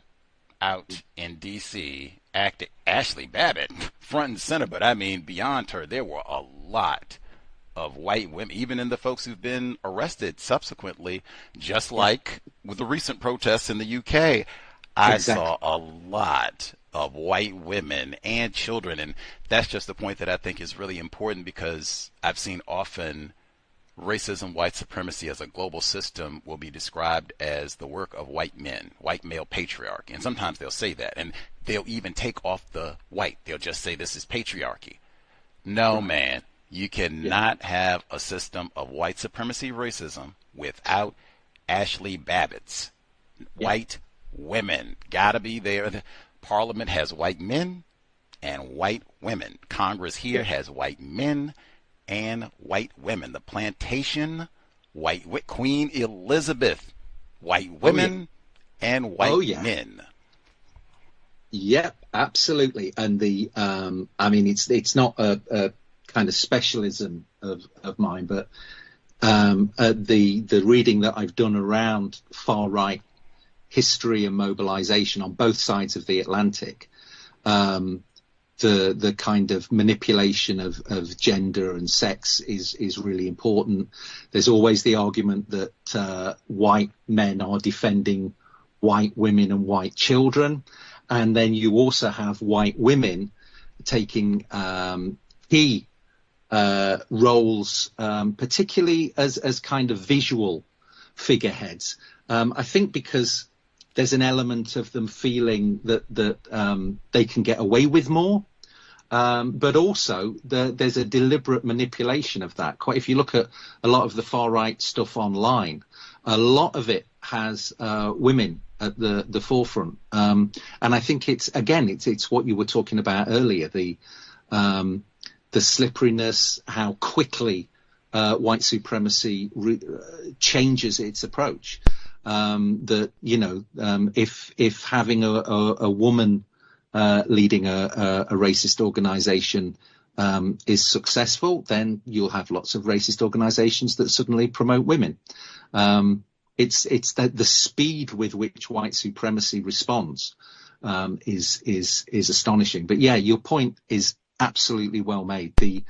out in D.C. acting. Ashley Babbitt, front and center, but I mean beyond her, there were a lot of white women, even in the folks who've been arrested subsequently, just like with the recent protests in the UK. I saw a lot of white women and children, and that's just the point that I think is really important, because I've seen often racism, white supremacy as a global system will be described as the work of white men, white male patriarchy, and sometimes they'll say that, and they'll even take off the white. They'll just say this is patriarchy. No, man, you cannot have a system of white supremacy racism without Ashley Babbitt's white women. Gotta be there. The Parliament has white men and white women. Congress here has white men and white women. The plantation, Queen Elizabeth, white women and white men. Yep, absolutely. And it's not a kind of specialism of mine, but the reading that I've done around far right history and mobilization on both sides of the Atlantic, the kind of manipulation of gender and sex is really important. There's always the argument that white men are defending white women and white children, and then you also have white women taking key roles, particularly as kind of visual figureheads. I think because there's an element of them feeling that they can get away with more, but also there's a deliberate manipulation of that. If you look at a lot of the far right stuff online, a lot of it has women at the forefront, and I think it's what you were talking about earlier, the slipperiness, how quickly white supremacy changes its approach. That if having a woman leading a racist organization is successful, then you'll have lots of racist organizations that suddenly promote women. It's the speed with which white supremacy responds is astonishing. But yeah, your point is absolutely well made. The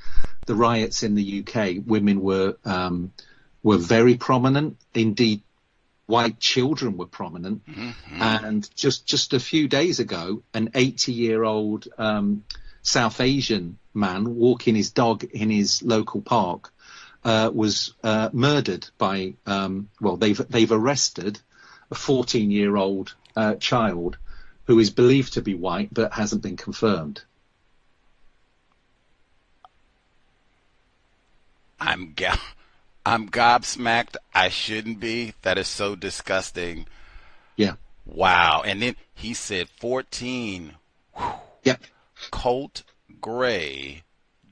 riots in the UK, women were very prominent. Indeed, white children were prominent. Mm-hmm. And just a few days ago, an 80-year-old South Asian man walking his dog in his local park was murdered by, they've arrested a 14-year-old child who is believed to be white but hasn't been confirmed. I'm gobsmacked. I shouldn't be. That is so disgusting. Yeah. Wow. And then he said 14. Whew. Yep. Colt Gray,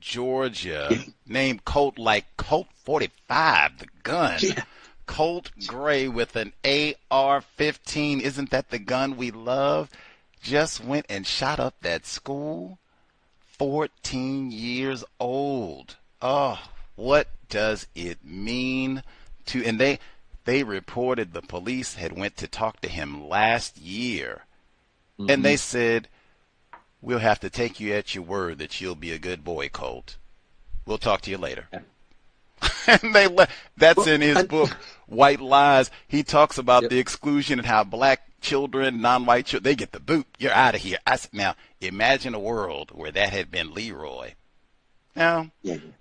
Georgia. Yeah. Named Colt like Colt 45, the gun. Yeah. Colt Gray with an AR-15. Isn't that the gun we love? Just went and shot up that school. 14 years old. Oh, what does it mean to, and they reported the police had went to talk to him last year, mm-hmm. and they said, we'll have to take you at your word that you'll be a good boy, Colt. We'll talk to you later. Yeah. And that's in his book, White Lies. He talks about the exclusion and how black children, non-white children, they get the boot. You're out of here. Now, imagine a world where that had been Leroy. Now,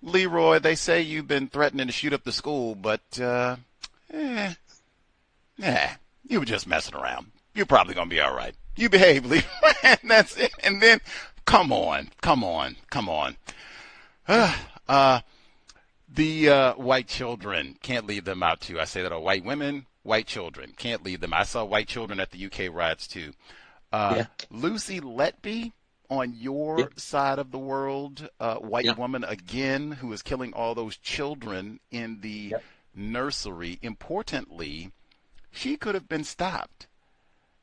Leroy, they say you've been threatening to shoot up the school, but, you were just messing around. You're probably going to be all right. You behave, Leroy, and that's it. And then, come on. The white children, can't leave them out, too. I say that, white women, white children, can't leave them. I saw white children at the UK riots, too. Lucy Letby, on your side of the world, white woman again, who is killing all those children in the nursery. Importantly, she could have been stopped.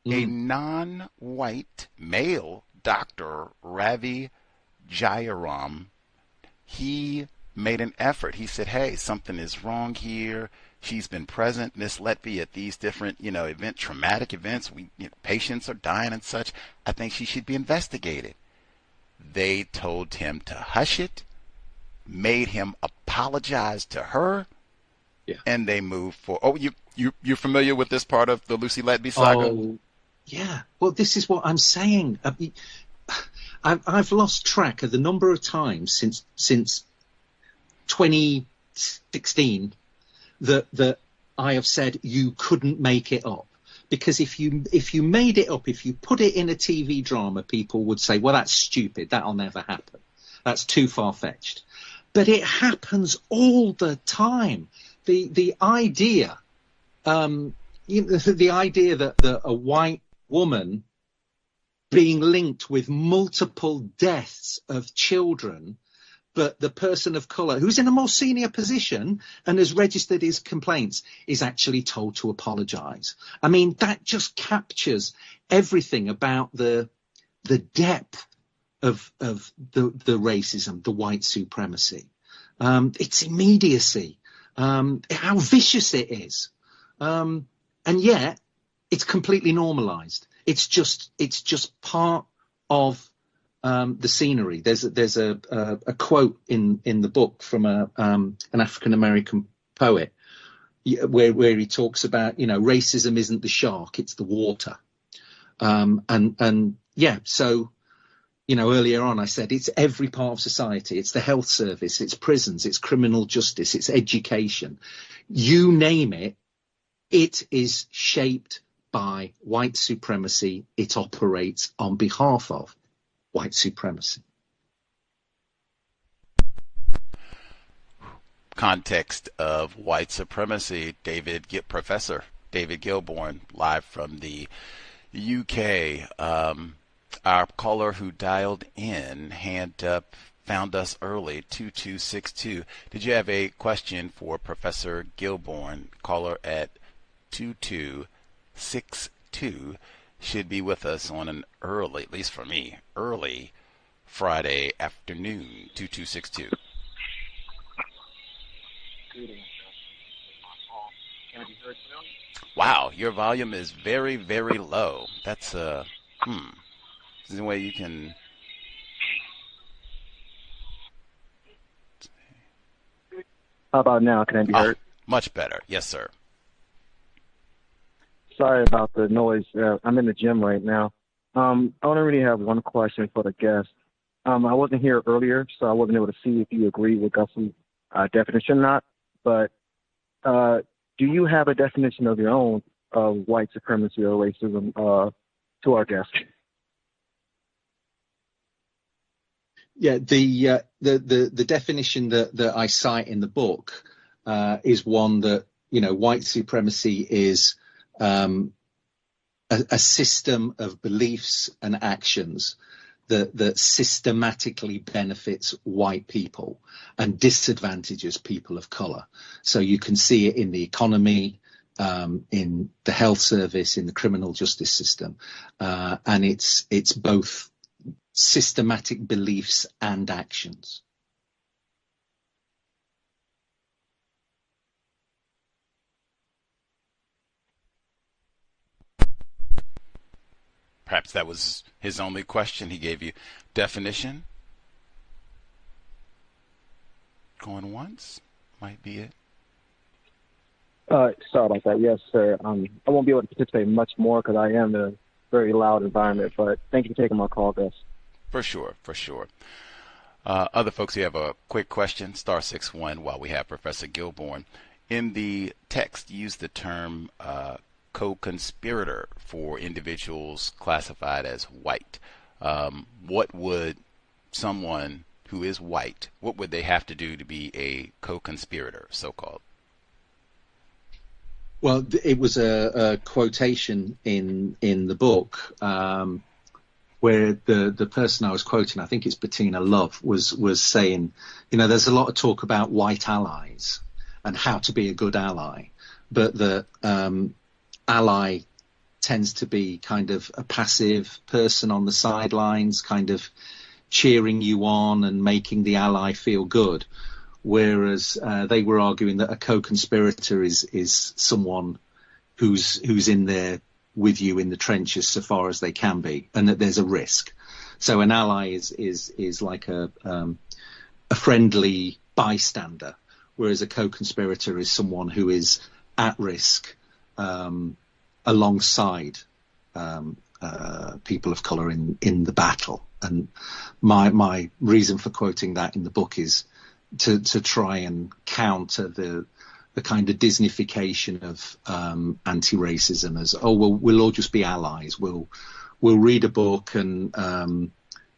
A non-white male doctor, Ravi Jayaram, he made an effort. He said, hey, something is wrong here. She's been present, Miss Letby, at these different, traumatic events. Patients are dying and such. I think she should be investigated. They told him to hush it, made him apologize to her, and they moved forward. Oh, you're familiar with this part of the Lucy Letby saga? Oh, yeah. Well, this is what I'm saying. I've lost track of the number of times since 2016 that I have said you couldn't make it up. Because if you made it up, if you put it in a TV drama, people would say, well, that's stupid. That'll never happen. That's too far-fetched. But it happens all the time. The idea, the idea that a white woman being linked with multiple deaths of children, but the person of colour who's in a more senior position and has registered his complaints is actually told to apologise. I mean, that just captures everything about the depth of the racism, the white supremacy. Its immediacy, how vicious it is. And yet it's completely normalised. It's just part of the scenery. There's a quote in the book from an African American poet where he talks about, racism isn't the shark, it's the water. So, earlier on I said it's every part of society. It's the health service, it's prisons, it's criminal justice, it's education. You name it, it is shaped by white supremacy. It operates on behalf of white supremacy. Context of White Supremacy, Professor David Gillborn, live from the UK. Our caller who dialed in, hand up, found us early, 2262. Did you have a question for Professor Gillborn? Caller at 2262 should be with us on an early, at least for me, early Friday afternoon, 2262. Wow, your volume is very, very low. That's is there a way you can... How about now? Can I be heard? Much better. Yes, sir. Sorry about the noise. I'm in the gym right now. I only really have one question for the guest. I wasn't here earlier, so I wasn't able to see if you agree with Gus's definition or not. But do you have a definition of your own of white supremacy or racism to our guest? Yeah, the definition that I cite in the book is one that, white supremacy is a system of beliefs and actions that systematically benefits white people and disadvantages people of color. So you can see it in the economy, in the health service, in the criminal justice system, and it's both systematic beliefs and actions. Perhaps that was his only question. He gave you definition. Going once might be it. Sorry about that. Yes, sir. I won't be able to participate much more because I am in a very loud environment, but thank you for taking my call, Gus. For sure. Other folks who have a quick question, *61 while we have Professor Gillborn. In the text, use the term co-conspirator for individuals classified as white. What would someone who is white, what would they have to do to be a co-conspirator, so-called? Well, it was a quotation in the book where the person I was quoting, I think it's Bettina Love, was saying, there's a lot of talk about white allies and how to be a good ally, but the ally tends to be kind of a passive person on the sidelines, kind of cheering you on and making the ally feel good. Whereas they were arguing that a co-conspirator is someone who's in there with you in the trenches so far as they can be, and that there's a risk. So an ally is like a friendly bystander, whereas a co-conspirator is someone who is at risk alongside people of colour in the battle. And my reason for quoting that in the book is to try and counter the kind of Disneyfication of anti-racism as, we'll all just be allies. We'll read a book and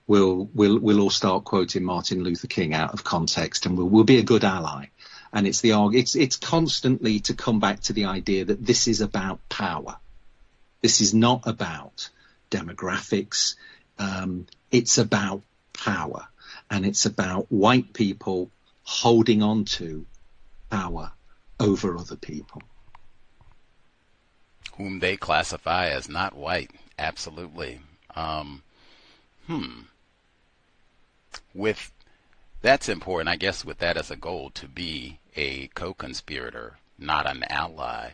we'll all start quoting Martin Luther King out of context, and we'll be a good ally. And it's constantly to come back to the idea that this is about power. This is not about demographics. It's about power, and it's about white people holding on to power over other people, whom they classify as not white. Absolutely. With that's important, I guess, with that as a goal, to be a co-conspirator, not an ally.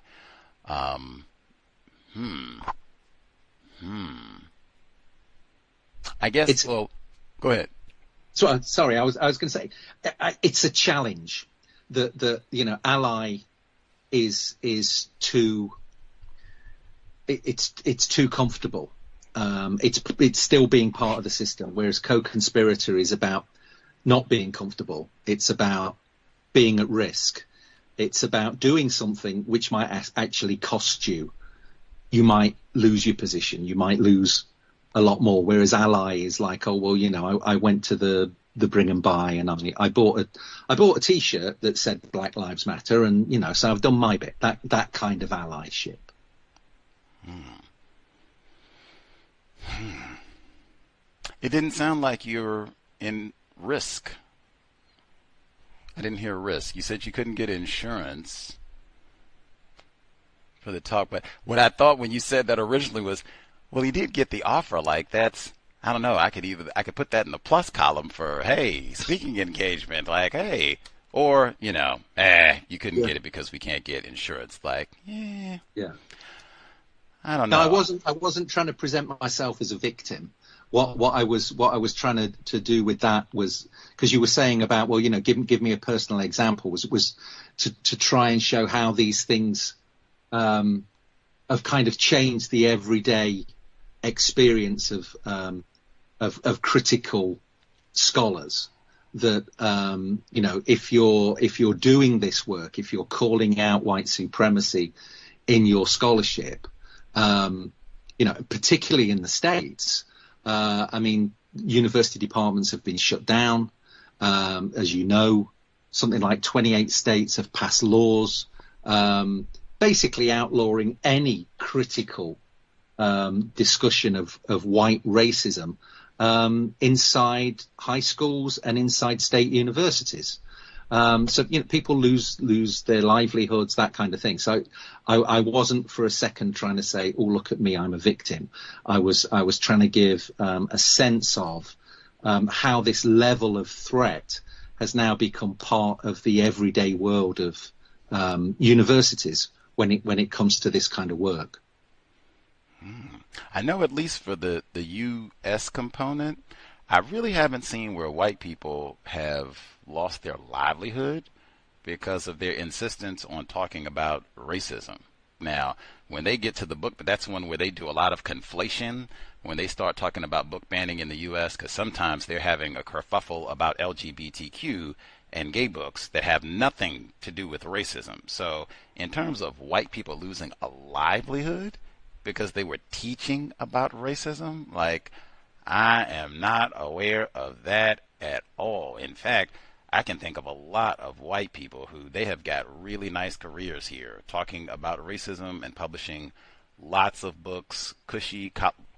I guess. Go ahead. So, sorry, I was going to say, it's a challenge that ally is too, it's too comfortable. It's still being part of the system, whereas co-conspirator is about not being comfortable. It's about being at risk. It's about doing something which might actually cost you. You might lose your position. You might lose a lot more. Whereas ally is like, oh well, I went to the bring and buy, and I bought a T-shirt that said Black Lives Matter, and so I've done my bit. That kind of allyship. It didn't sound like you're in risk. I didn't hear risk. You said you couldn't get insurance for the talk, but what I thought when you said that originally was, well, he did get the offer. Like that's, I don't know. I could put that in the plus column for, hey, speaking engagement. Like, hey, or you couldn't get it because we can't get insurance. Like, yeah. I don't know. No, I wasn't trying to present myself as a victim. What I was trying to do with that was, because you were saying about, well, give me a personal example, was to try and show how these things have kind of changed the everyday experience of critical scholars. That if you're doing this work, if you're calling out white supremacy in your scholarship, particularly in the States. University departments have been shut down. As you know, something like 28 states have passed laws basically outlawing any critical discussion of white racism inside high schools and inside state universities. People lose their livelihoods, that kind of thing. So I wasn't for a second trying to say, oh, look at me, I'm a victim. I was trying to give a sense of how this level of threat has now become part of the everyday world of universities when it comes to this kind of work. I know at least for the U.S. component, I really haven't seen where white people have lost their livelihood because of their insistence on talking about racism. Now, when they get to the book, but that's one where they do a lot of conflation when they start talking about book banning in the U.S., because sometimes they're having a kerfuffle about LGBTQ and gay books that have nothing to do with racism. So in terms of white people losing a livelihood because they were teaching about racism, like, I am not aware of that at all. In fact, I can think of a lot of white people who they have got really nice careers here talking about racism and publishing lots of books, cushy,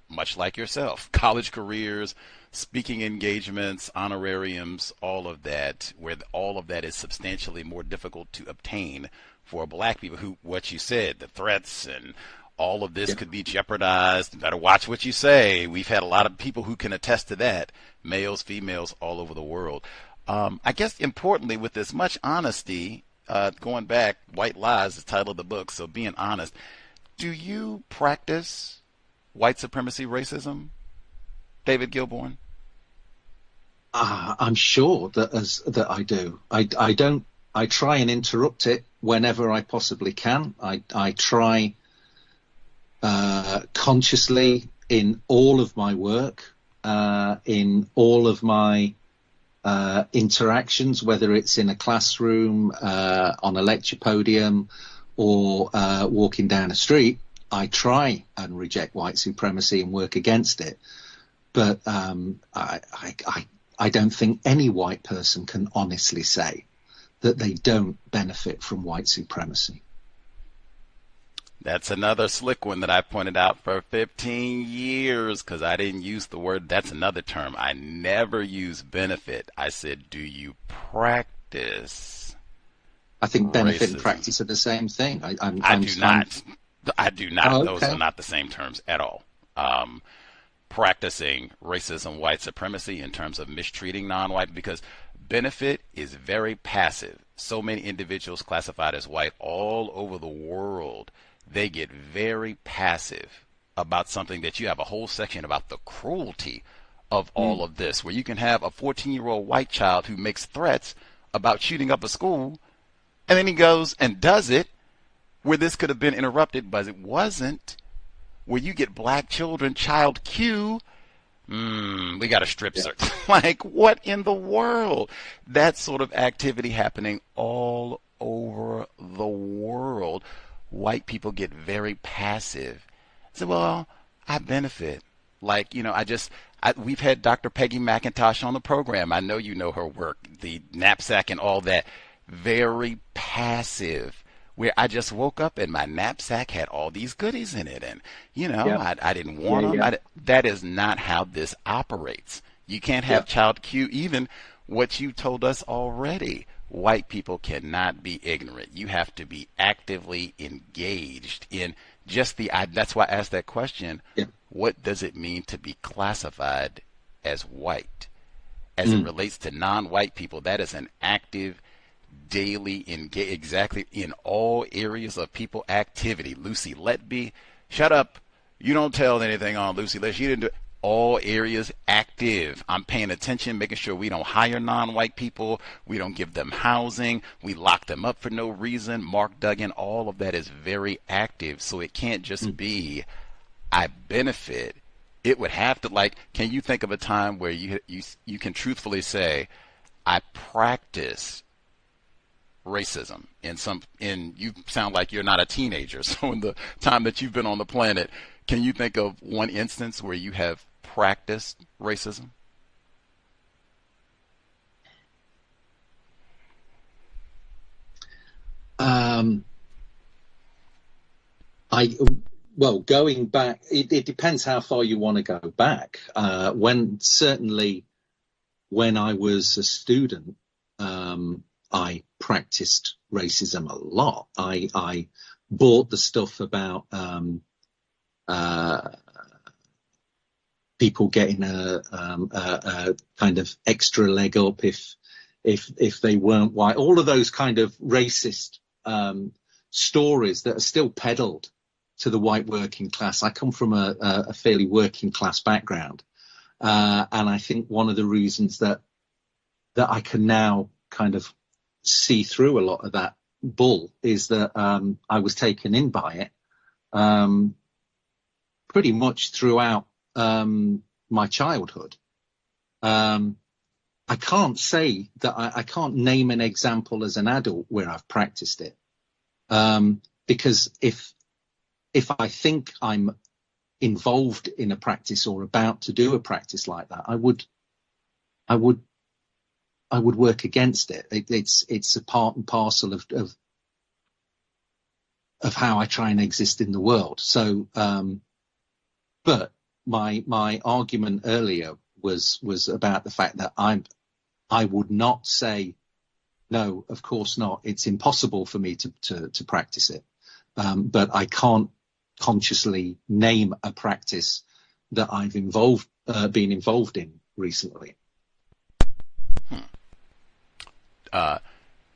much like yourself, college careers, speaking engagements, honorariums, all of that, where all of that is substantially more difficult to obtain for black people who, what you said, the threats and all of this could be jeopardized. You better watch what you say. We've had a lot of people who can attest to that, males, females, all over the world. I guess importantly, with as much honesty, going back, White Lies is the title of the book, so being honest, do you practice white supremacy racism, David Gillborn? I'm sure that I do. I don't. I try and interrupt it whenever I possibly can. I try consciously in all of my work, in all of my interactions, whether it's in a classroom, on a lecture podium, or walking down a street. I try and reject white supremacy and work against it. But I don't think any white person can honestly say that they don't benefit from white supremacy. That's another slick one that I pointed out for 15 years because I didn't use the word. That's another term. I never use benefit. I said, do you practice? I think benefit and practice are the same thing. I do not. I do not. Oh, okay. Those are not the same terms at all. Practicing racism, white supremacy in terms of mistreating non-white, because benefit is very passive. So many individuals classified as white all over the world, they get very passive about something that you have a whole section about the cruelty of all of this, where you can have a 14-year-old white child who makes threats about shooting up a school, and then he goes and does it, where this could have been interrupted, but it wasn't, where you get black children, child Q, we got a strip search. Like, what in the world? That sort of activity happening all over the world. White people get very passive. I said, well, I benefit. Like, you know, we've had Dr. Peggy McIntosh on the program. I know you know her work, the knapsack and all that. Very passive, where I just woke up and my knapsack had all these goodies in it. And, you know, I didn't want them. That is not how this operates. You can't have child Q, even what you told us already. White people cannot be ignorant. You have to be actively engaged in just that's why I asked that question. What does it mean to be classified as white? As it relates to non-white people, that is an active, daily engage, exactly, in all areas of people activity. Lucy Letby, shut up. You don't tell anything on Lucy Letby. She didn't do it. All areas active. I'm paying attention, making sure we don't hire non-white people. We don't give them housing. We lock them up for no reason. Mark Duggan, all of that is very active. So it can't just be, I benefit. It would have to, like, can you think of a time where you can truthfully say, I practice racism you sound like you're not a teenager. So in the time that you've been on the planet, can you think of one instance where you have practiced racism? Well, going back, it depends how far you want to go back. Certainly when I was a student, I practiced racism a lot. I bought the stuff about people getting a kind of extra leg up if they weren't white. All of those kind of racist stories that are still peddled to the white working class. I come from a fairly working class background, and I think one of the reasons that I can now kind of see through a lot of that bull is that I was taken in by it pretty much throughout my childhood. I can't say that I can't name an example as an adult where I've practiced it, because if I think I'm involved in a practice or about to do a practice like that, I would work against it. It's a part and parcel of how I try and exist in the world. So, but my argument earlier was about the fact that I would not say, no, of course not. It's impossible for me to practice it. But I can't consciously name a practice that I've been involved in recently.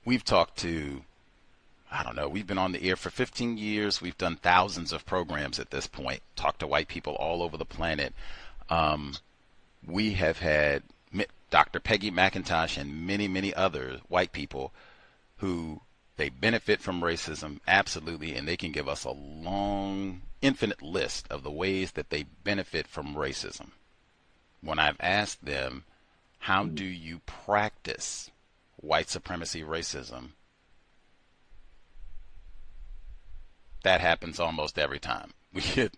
We've talked to, I don't know, we've been on the air for 15 years. We've done thousands of programs at this point, talked to white people all over the planet. We have had Dr. Peggy McIntosh and many, many other white people who they benefit from racism, absolutely, and they can give us a long, infinite list of the ways that they benefit from racism. When I've asked them, how do you practice white supremacy racism, that happens almost every time. We get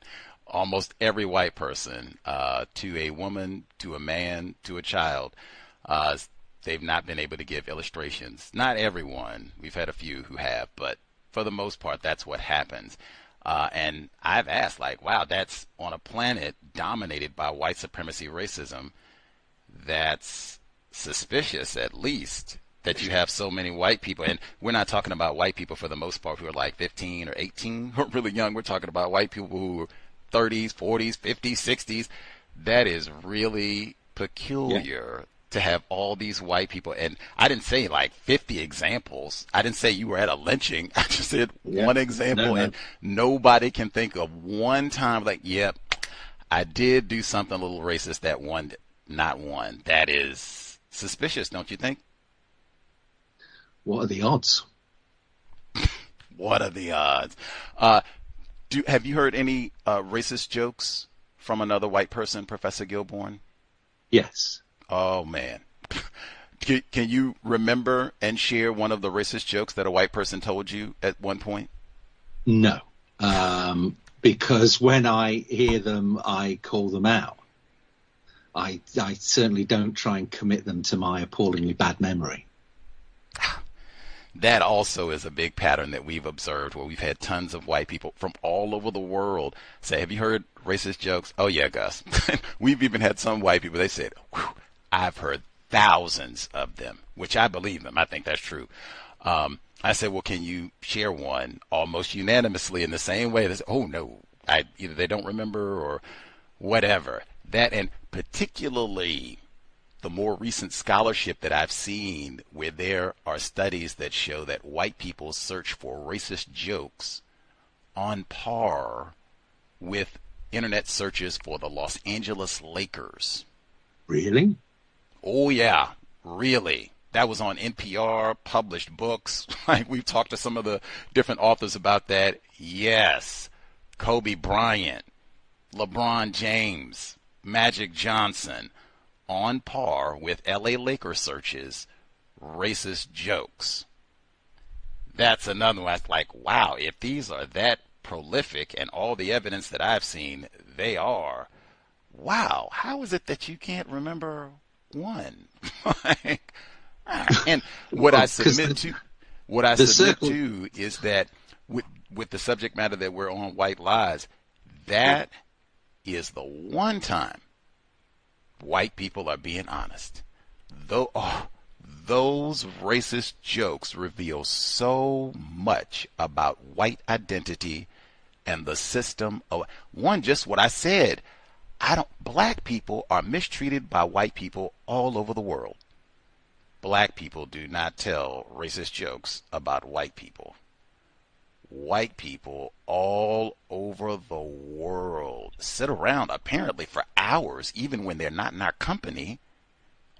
almost every white person, to a woman, to a man, to a child. They've not been able to give illustrations. Not everyone. We've had a few who have, but for the most part, that's what happens. And I've asked, like, wow, that's on a planet dominated by white supremacy racism. That's suspicious, at least, that you have so many white people. And we're not talking about white people for the most part who are like 15 or 18 who are really young. We're talking about white people who are 30s, 40s, 50s, 60s. That is really peculiar to have all these white people. And I didn't say like 50 examples. I didn't say you were at a lynching. I just said one example. And nobody can think of one time like, yep, I did do something a little racist that one not one. That is suspicious, don't you think? What are the odds? What are the odds? Have you heard any racist jokes from another white person, Professor Gillborn? Yes. Oh, man. Can you remember and share one of the racist jokes that a white person told you at one point? No, because when I hear them, I call them out. I certainly don't try and commit them to my appallingly bad memory. That also is a big pattern that we've observed, where we've had tons of white people from all over the world say, have you heard racist jokes? Oh, yeah, Gus. We've even had some white people, they said, I've heard thousands of them, which I believe them. I think that's true. I said, well, can you share one? Almost unanimously in the same way. They said, oh, no, either they don't remember or whatever. That, and particularly the more recent scholarship that I've seen, where there are studies that show that white people search for racist jokes on par with internet searches for the Los Angeles Lakers. Really? Oh, yeah, really. That was on NPR, published books. Like, we've talked to some of the different authors about that. Yes, Kobe Bryant, LeBron James, Magic Johnson, on par with LA Lakers searches, racist jokes. That's another one. That's like, wow, if these are that prolific and all the evidence that I've seen, they are, wow, how is it that you can't remember one? And what I submit to is that with the subject matter that we're on, white lies, that is the one time white people are being honest. Those racist jokes reveal so much about white identity and the system of one. Just what I said. Black people are mistreated by white people all over the world. Black people do not tell racist jokes about white people. White people all over the world sit around apparently for hours, even when they're not in our company,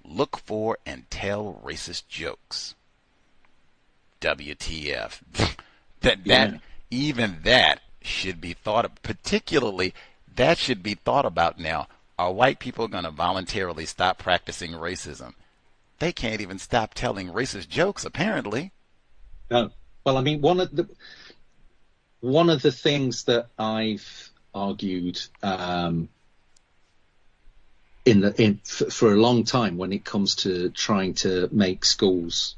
look for and tell racist jokes. WTF. Even that should be thought of, particularly that should be thought about now. Are white people going to voluntarily stop practicing racism? They can't even stop telling racist jokes, apparently. No. Well, I mean, one of the things that I've argued for a long time when it comes to trying to make schools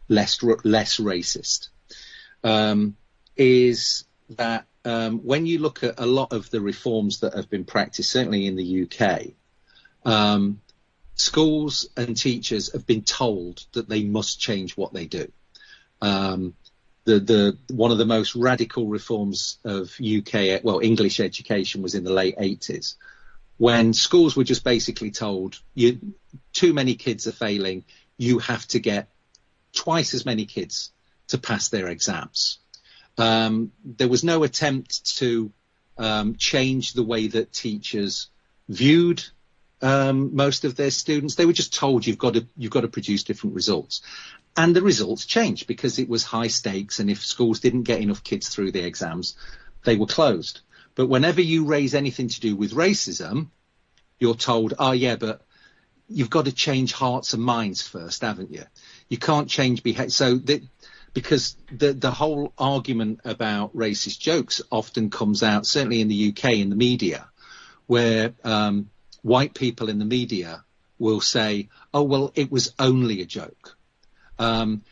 less racist is that when you look at a lot of the reforms that have been practiced, certainly in the UK, schools and teachers have been told that they must change what they do. One of the most radical reforms of English education was in the late 80s, when schools were just basically told, too many kids are failing, you have to get twice as many kids to pass their exams. There was no attempt to change the way that teachers viewed most of their students. They were just told you've got to produce different results. And the results changed because it was high stakes, and if schools didn't get enough kids through the exams, they were closed. But whenever you raise anything to do with racism, you're told, oh yeah, but you've got to change hearts and minds first, haven't you? You can't change behavior. Because the whole argument about racist jokes often comes out, certainly in the UK, in the media, where white people in the media will say, oh, well, it was only a joke.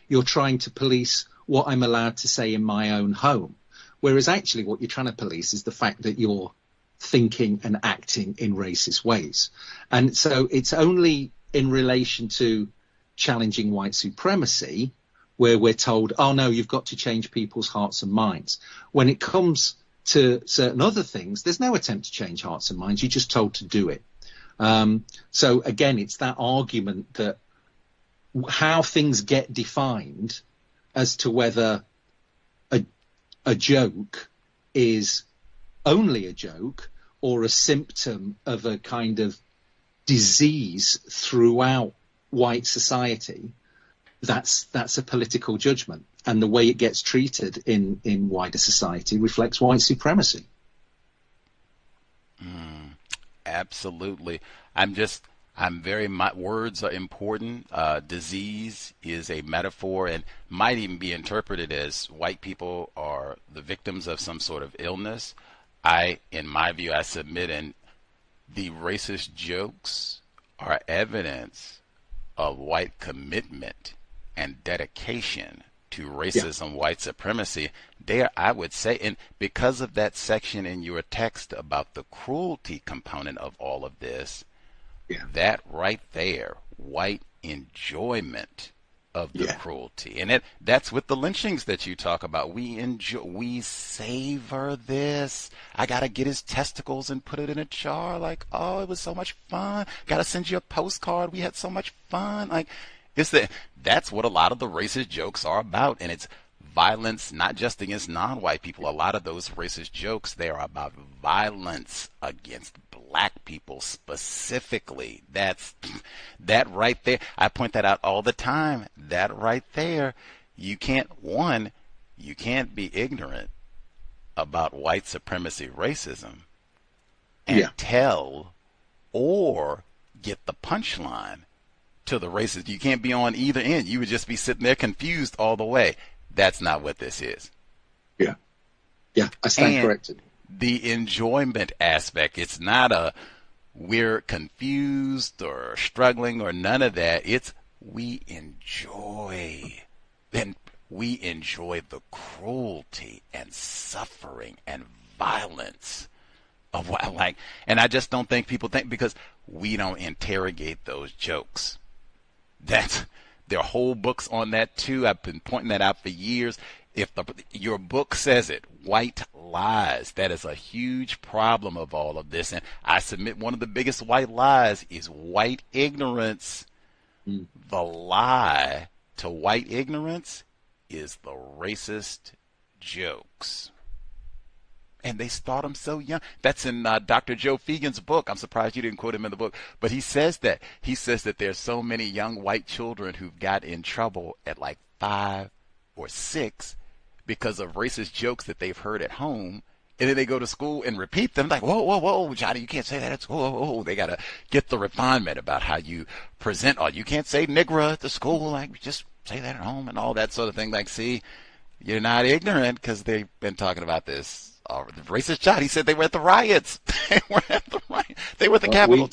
You're trying to police what I'm allowed to say in my own home. Whereas actually what you're trying to police is the fact that you're thinking and acting in racist ways. And so it's only in relation to challenging white supremacy where we're told, oh, no, you've got to change people's hearts and minds. When it comes to certain other things, there's no attempt to change hearts and minds. You're just told to do it. So, again, it's that argument that how things get defined as to whether a joke is only a joke or a symptom of a kind of disease throughout white society, that's a political judgment, and the way it gets treated in wider society reflects white supremacy. Absolutely. Words are important. Disease is a metaphor and might even be interpreted as white people are the victims of some sort of illness. In my view, I submit, and the racist jokes are evidence of white commitment and dedication to racism, white supremacy. There, I would say, and because of that section in your text about the cruelty component of all of this, that right there, white enjoyment of the cruelty, and that's with the lynchings that you talk about. We savor this. I gotta get his testicles and put it in a jar. Like, oh, it was so much fun. Gotta send you a postcard. We had so much fun. Like, that's what a lot of the racist jokes are about, and it's violence not just against non-white people. A lot of those racist jokes, they are about violence against black people specifically. That right there, I point that out all the time. That right there, you can't be ignorant about white supremacy racism and tell or get the punchline to the racist. You can't be on either end. You would just be sitting there confused all the way. That's not what this is. Yeah, I stand corrected. The enjoyment aspect, it's not we're confused or struggling or none of that. It's we enjoy the cruelty and suffering and violence of what, and I just don't think people think, because we don't interrogate those jokes. There are whole books on that too. I've been pointing that out for years. If your book says it, white lies, that is a huge problem of all of this. And I submit one of the biggest white lies is white ignorance. The lie to white ignorance is the racist jokes. And they start them so young. That's in Dr. Joe Fegan's book. I'm surprised you didn't quote him in the book. But he says that. He says that there's so many young white children who've got in trouble at like 5 or 6 because of racist jokes that they've heard at home. And then they go to school and repeat them. Like, whoa, whoa, whoa, Johnny, you can't say that at school. Whoa, whoa. They got to get the refinement about how you present. You can't say nigger at the school. Like, just say that at home and all that sort of thing. Like, see, you're not ignorant, because they've been talking about this. The racist shot. He said they were at the riots. They were at the riots. They were at the Capitol.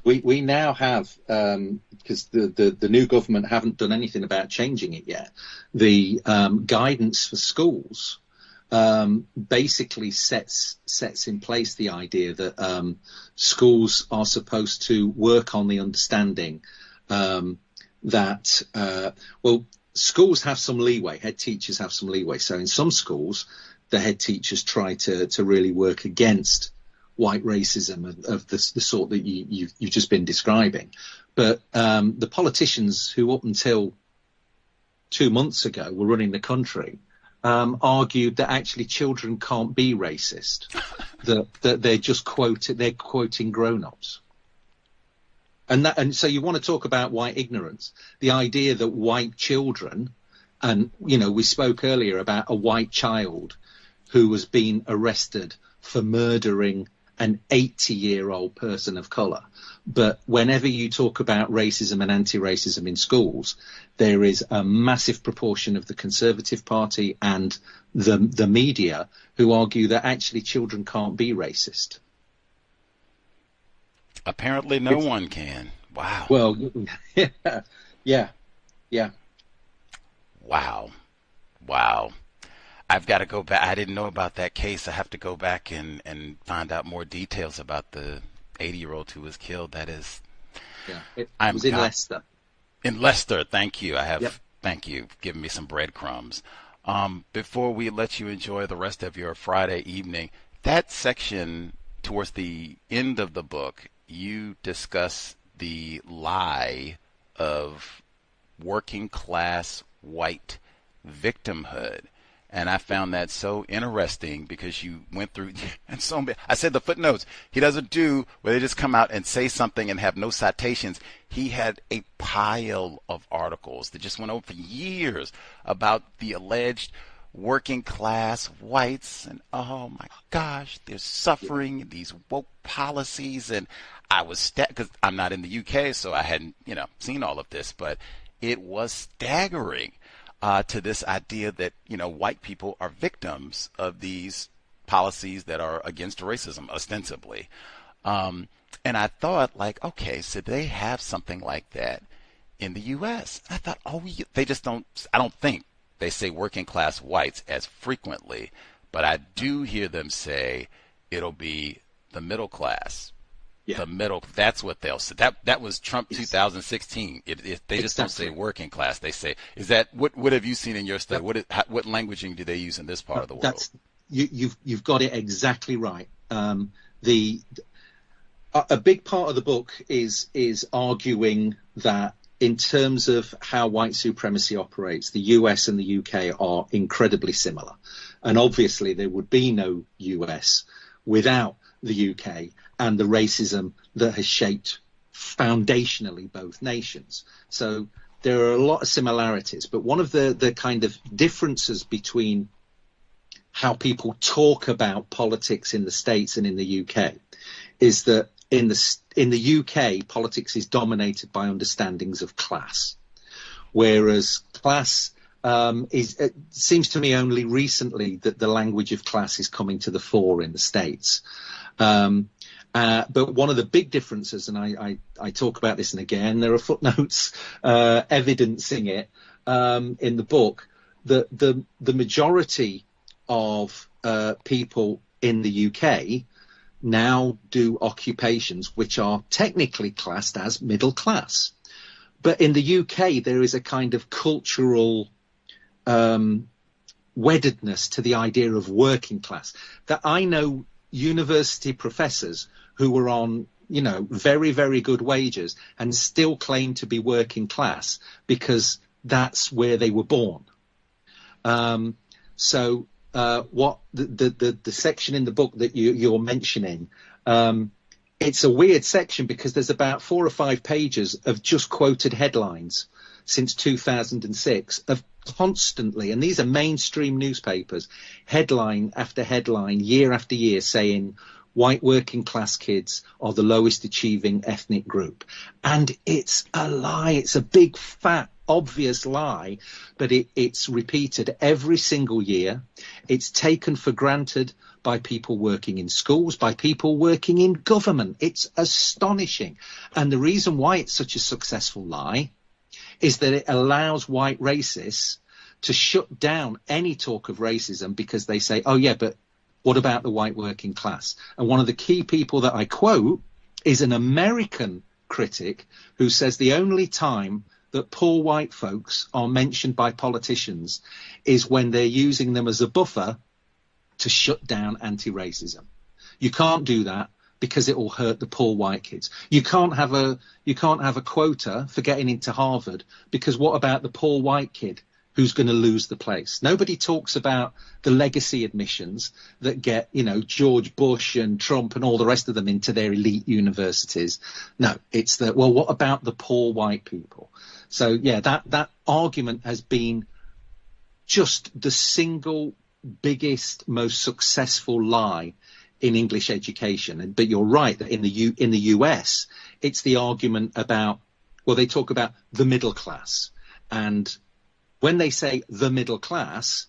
We now have, because the new government haven't done anything about changing it yet, the guidance for schools basically sets in place the idea that schools are supposed to work on the understanding that, schools have some leeway. Head teachers have some leeway. So in some schools, the head teachers try to really work against white racism of the sort that you've just been describing. But the politicians who up until 2 months ago were running the country argued that actually children can't be racist, that they're just quoting grown-ups. And so you want to talk about white ignorance, the idea that white children, and we spoke earlier about a white child who was being arrested for murdering an 80-year-old person of color. But whenever you talk about racism and anti-racism in schools, there is a massive proportion of the Conservative Party and the media who argue that actually children can't be racist. Apparently no one can. Wow. Well, yeah. Wow. I've got to go back. I didn't know about that case. I have to go back and find out more details about the 80-year-old who was killed. That is... Yeah, it was in Leicester. In Leicester, thank you. Thank you for giving me some breadcrumbs. Before we let you enjoy the rest of your Friday evening, that section towards the end of the book, you discuss the lie of working class white victimhood. And I found that so interesting because you went through and so many. I said the footnotes. He doesn't do where they just come out and say something and have no citations. He had a pile of articles that just went on for years about the alleged working class whites, and oh my gosh, they're suffering these woke policies. And I was because I'm not in the UK, so I hadn't seen all of this, but it was staggering. To this idea that, white people are victims of these policies that are against racism, ostensibly. And I thought, like, okay, so they have something like that in the U.S. I thought, they just don't, I don't think they say working class whites as frequently, but I do hear them say it'll be the middle class. Yeah. The middle, that's what they'll say. That was Trump 2016. They just don't say working class. They say, is that, what have you seen in your study? What languaging do they use in this part of the world? You've got it exactly right. A big part of the book is arguing that in terms of how white supremacy operates, the US and the UK are incredibly similar. And obviously there would be no US without the UK and the racism that has shaped foundationally both nations. So there are a lot of similarities, but one of the kind of differences between how people talk about politics in the States and in the UK is that in the UK, politics is dominated by understandings of class, whereas class it seems to me only recently that the language of class is coming to the fore in the States. But one of the big differences, and I talk about this, and again, there are footnotes evidencing it in the book, that the majority of people in the UK now do occupations which are technically classed as middle class. But in the UK, there is a kind of cultural weddedness to the idea of working class, that I know university professors who were on, very, very good wages and still claim to be working class because that's where they were born. So what the section in the book that you're mentioning, it's a weird section because there's about 4 or 5 pages of just quoted headlines since 2006 of constantly, and these are mainstream newspapers, headline after headline, year after year, saying white working class kids are the lowest achieving ethnic group. And it's a lie. It's a big, fat, obvious lie, but it's repeated every single year. It's taken for granted by people working in schools, by people working in government. It's astonishing. And the reason why it's such a successful lie is that it allows white racists to shut down any talk of racism because they say, oh, yeah, but what about the white working class? And one of the key people that I quote is an American critic who says the only time that poor white folks are mentioned by politicians is when they're using them as a buffer to shut down anti-racism. You can't do that because it will hurt the poor white kids. You can't have a quota for getting into Harvard because what about the poor white kid who's going to lose the place? Nobody talks about the legacy admissions that get, George Bush and Trump and all the rest of them into their elite universities. No, it's that, well, what about the poor white people? So, yeah, that argument has been just the single biggest, most successful lie in English education. But you're right that in the US, it's the argument about, well, they talk about the middle class. And when they say the middle class,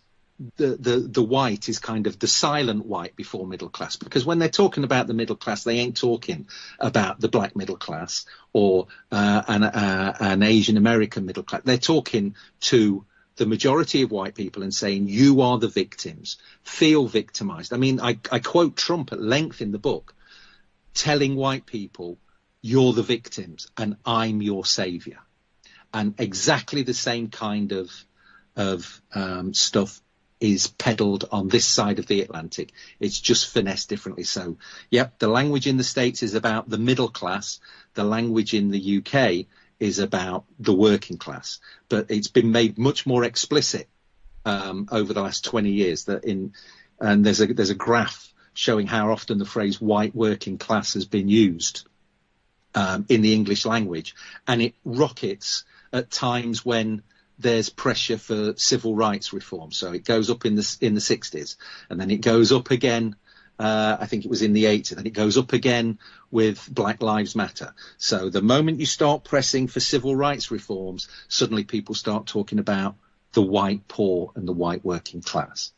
the white is kind of the silent white before middle class, because when they're talking about the middle class, they ain't talking about the black middle class or an Asian American middle class. They're talking to the majority of white people and saying, you are the victims, feel victimized. I mean, I quote Trump at length in the book, telling white people, you're the victims and I'm your savior. And exactly the same kind of stuff is peddled on this side of the Atlantic. It's just finessed differently. So, yep, the language in the States is about the middle class. The language in the UK is about the working class. But it's been made much more explicit over the last 20 years. And there's a graph showing how often the phrase white working class has been used in the English language, and it rockets at times when there's pressure for civil rights reform. So it goes up in the 60s, and then it goes up again. I think it was in the 80s, and it goes up again with Black Lives Matter. So the moment you start pressing for civil rights reforms, suddenly people start talking about the white poor and the white working class.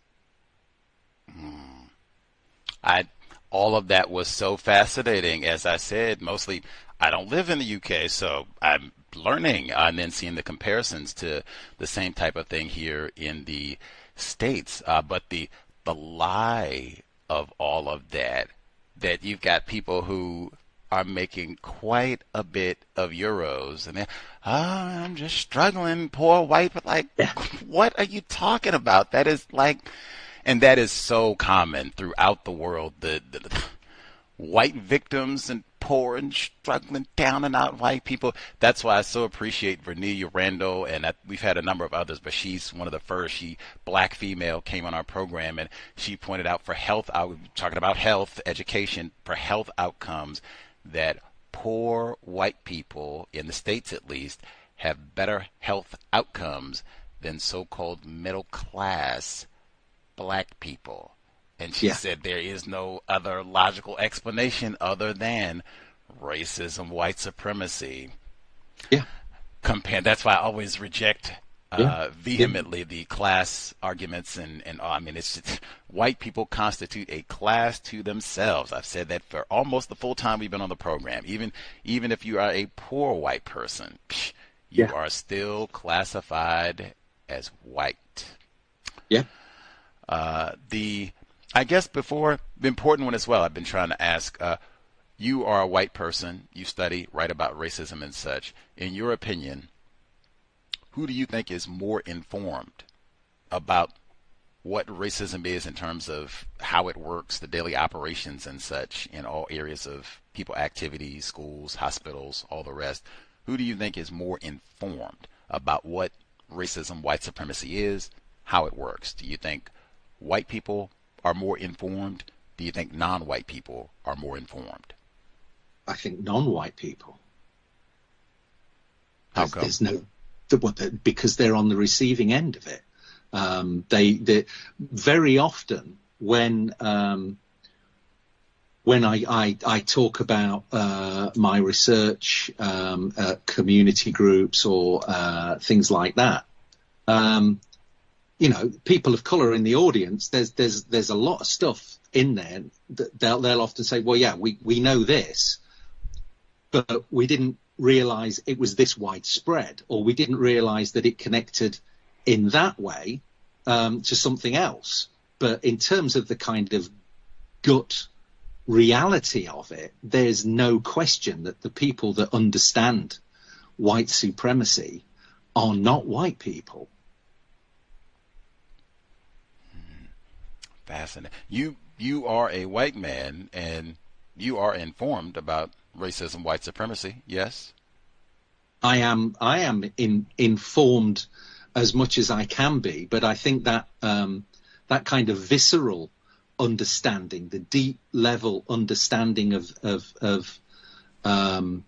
All of that was so fascinating. As I said, mostly I don't live in the UK, so I'm learning and then seeing the comparisons to the same type of thing here in the States. But the lie of all of that you've got people who are making quite a bit of euros, and they're, I'm just struggling, poor white, but like, what are you talking about? That is like, and that is so common throughout the world. The white victims and poor and struggling down and out white people. That's why I so appreciate Vernelia Randall, and we've had a number of others, but she's one of the first. She, black female, came on our program, and she pointed out for health, talking about health, education, for health outcomes, that poor white people, in the States at least, have better health outcomes than so-called middle class black people. And she said there is no other logical explanation other than racism, white supremacy. Yeah. That's why I always reject vehemently the class arguments. And I mean, it's just, white people constitute a class to themselves. I've said that for almost the full time we've been on the program. Even if you are a poor white person, you are still classified as white. Yeah. I guess before, the important one as well, I've been trying to ask, you are a white person, you study, write about racism and such. In your opinion, who do you think is more informed about what racism is in terms of how it works, the daily operations and such in all areas of people activities, schools, hospitals, all the rest? Who do you think is more informed about what racism, white supremacy is, how it works? Do you think white people are more informed? Do you think non-white people are more informed? I think non-white people. How come? There's no, because they're on the receiving end of it. They very often when I talk about my research, community groups or things like that. People of colour in the audience, there's a lot of stuff in there that they'll often say, well, yeah, we know this, but we didn't realise it was this widespread, or we didn't realise that it connected in that way to something else. But in terms of the kind of gut reality of it, there's no question that the people that understand white supremacy are not white people. Fascinating. You are a white man, and you are informed about racism, white supremacy. Yes, I am informed as much as I can be, but I think that that kind of visceral understanding, the deep level understanding of how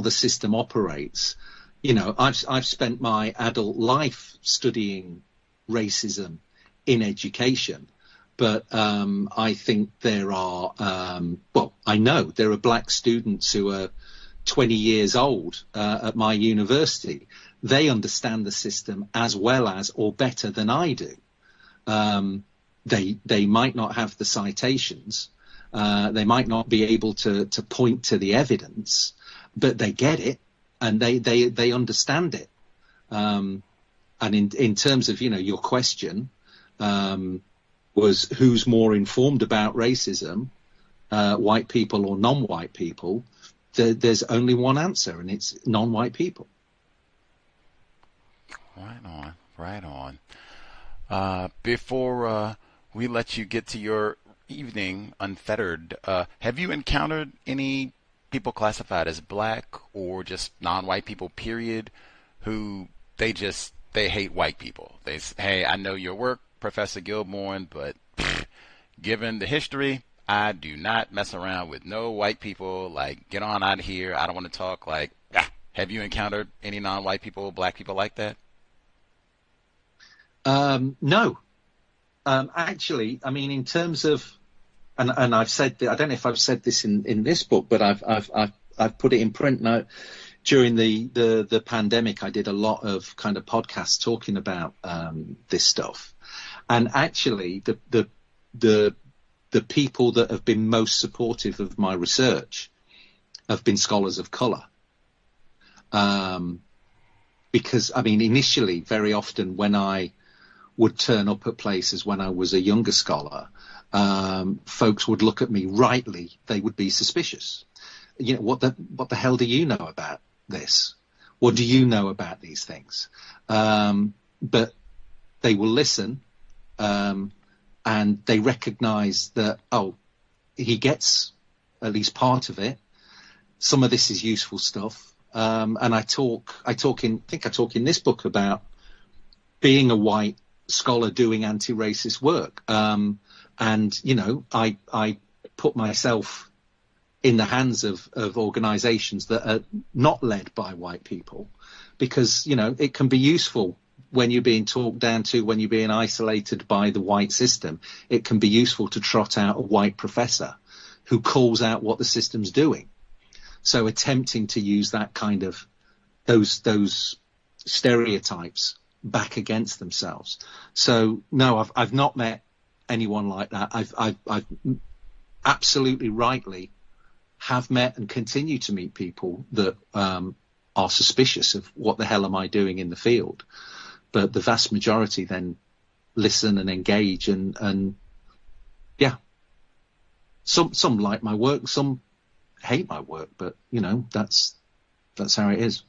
the system operates. I've spent my adult life studying racism in education, but I think there are I know there are black students who are 20 years old at my university. They understand the system as well as or better than I do. They might not have the citations, they might not be able to point to the evidence, but they get it and they understand it. And in terms of your question, was who's more informed about racism, white people or non-white people? There's only one answer, and it's non-white people. Right on. Before we let you get to your evening unfettered, have you encountered any people classified as black or just non-white people, period, who they they hate white people. They say, hey, I know your work, Professor Gillborn, but given the history, I do not mess around with no white people. Like, get on out of here. I don't want to talk. Like, have you encountered any non-white people, black people like that? No. Actually, I mean, in terms of, and I've said, I don't know if I've said this in this book, but I've put it in print now. During the pandemic, I did a lot of kind of podcasts talking about this stuff, and actually the people that have been most supportive of my research have been scholars of colour. Because, I mean, initially, very often when I would turn up at places when I was a younger scholar, folks would look at me rightly. They would be suspicious. You know, what the hell do you know about this? What do you know about these things? But they will listen, and they recognise that, oh, he gets at least part of it. Some of this is useful stuff. And I talk in this book about being a white scholar doing anti-racist work. And, you know, I put myself in the hands of organisations that are not led by white people, because, you know, it can be useful when you're being talked down to, when you're being isolated by the white system. It can be useful to trot out a white professor who calls out what the system's doing. So attempting to use that kind of those stereotypes back against themselves. So no, I've not met anyone like that. I've absolutely rightly have met and continue to meet people that are suspicious of what the hell am I doing in the field. But the vast majority then listen and engage, and yeah, some like my work, some hate my work, but you know, that's how it is.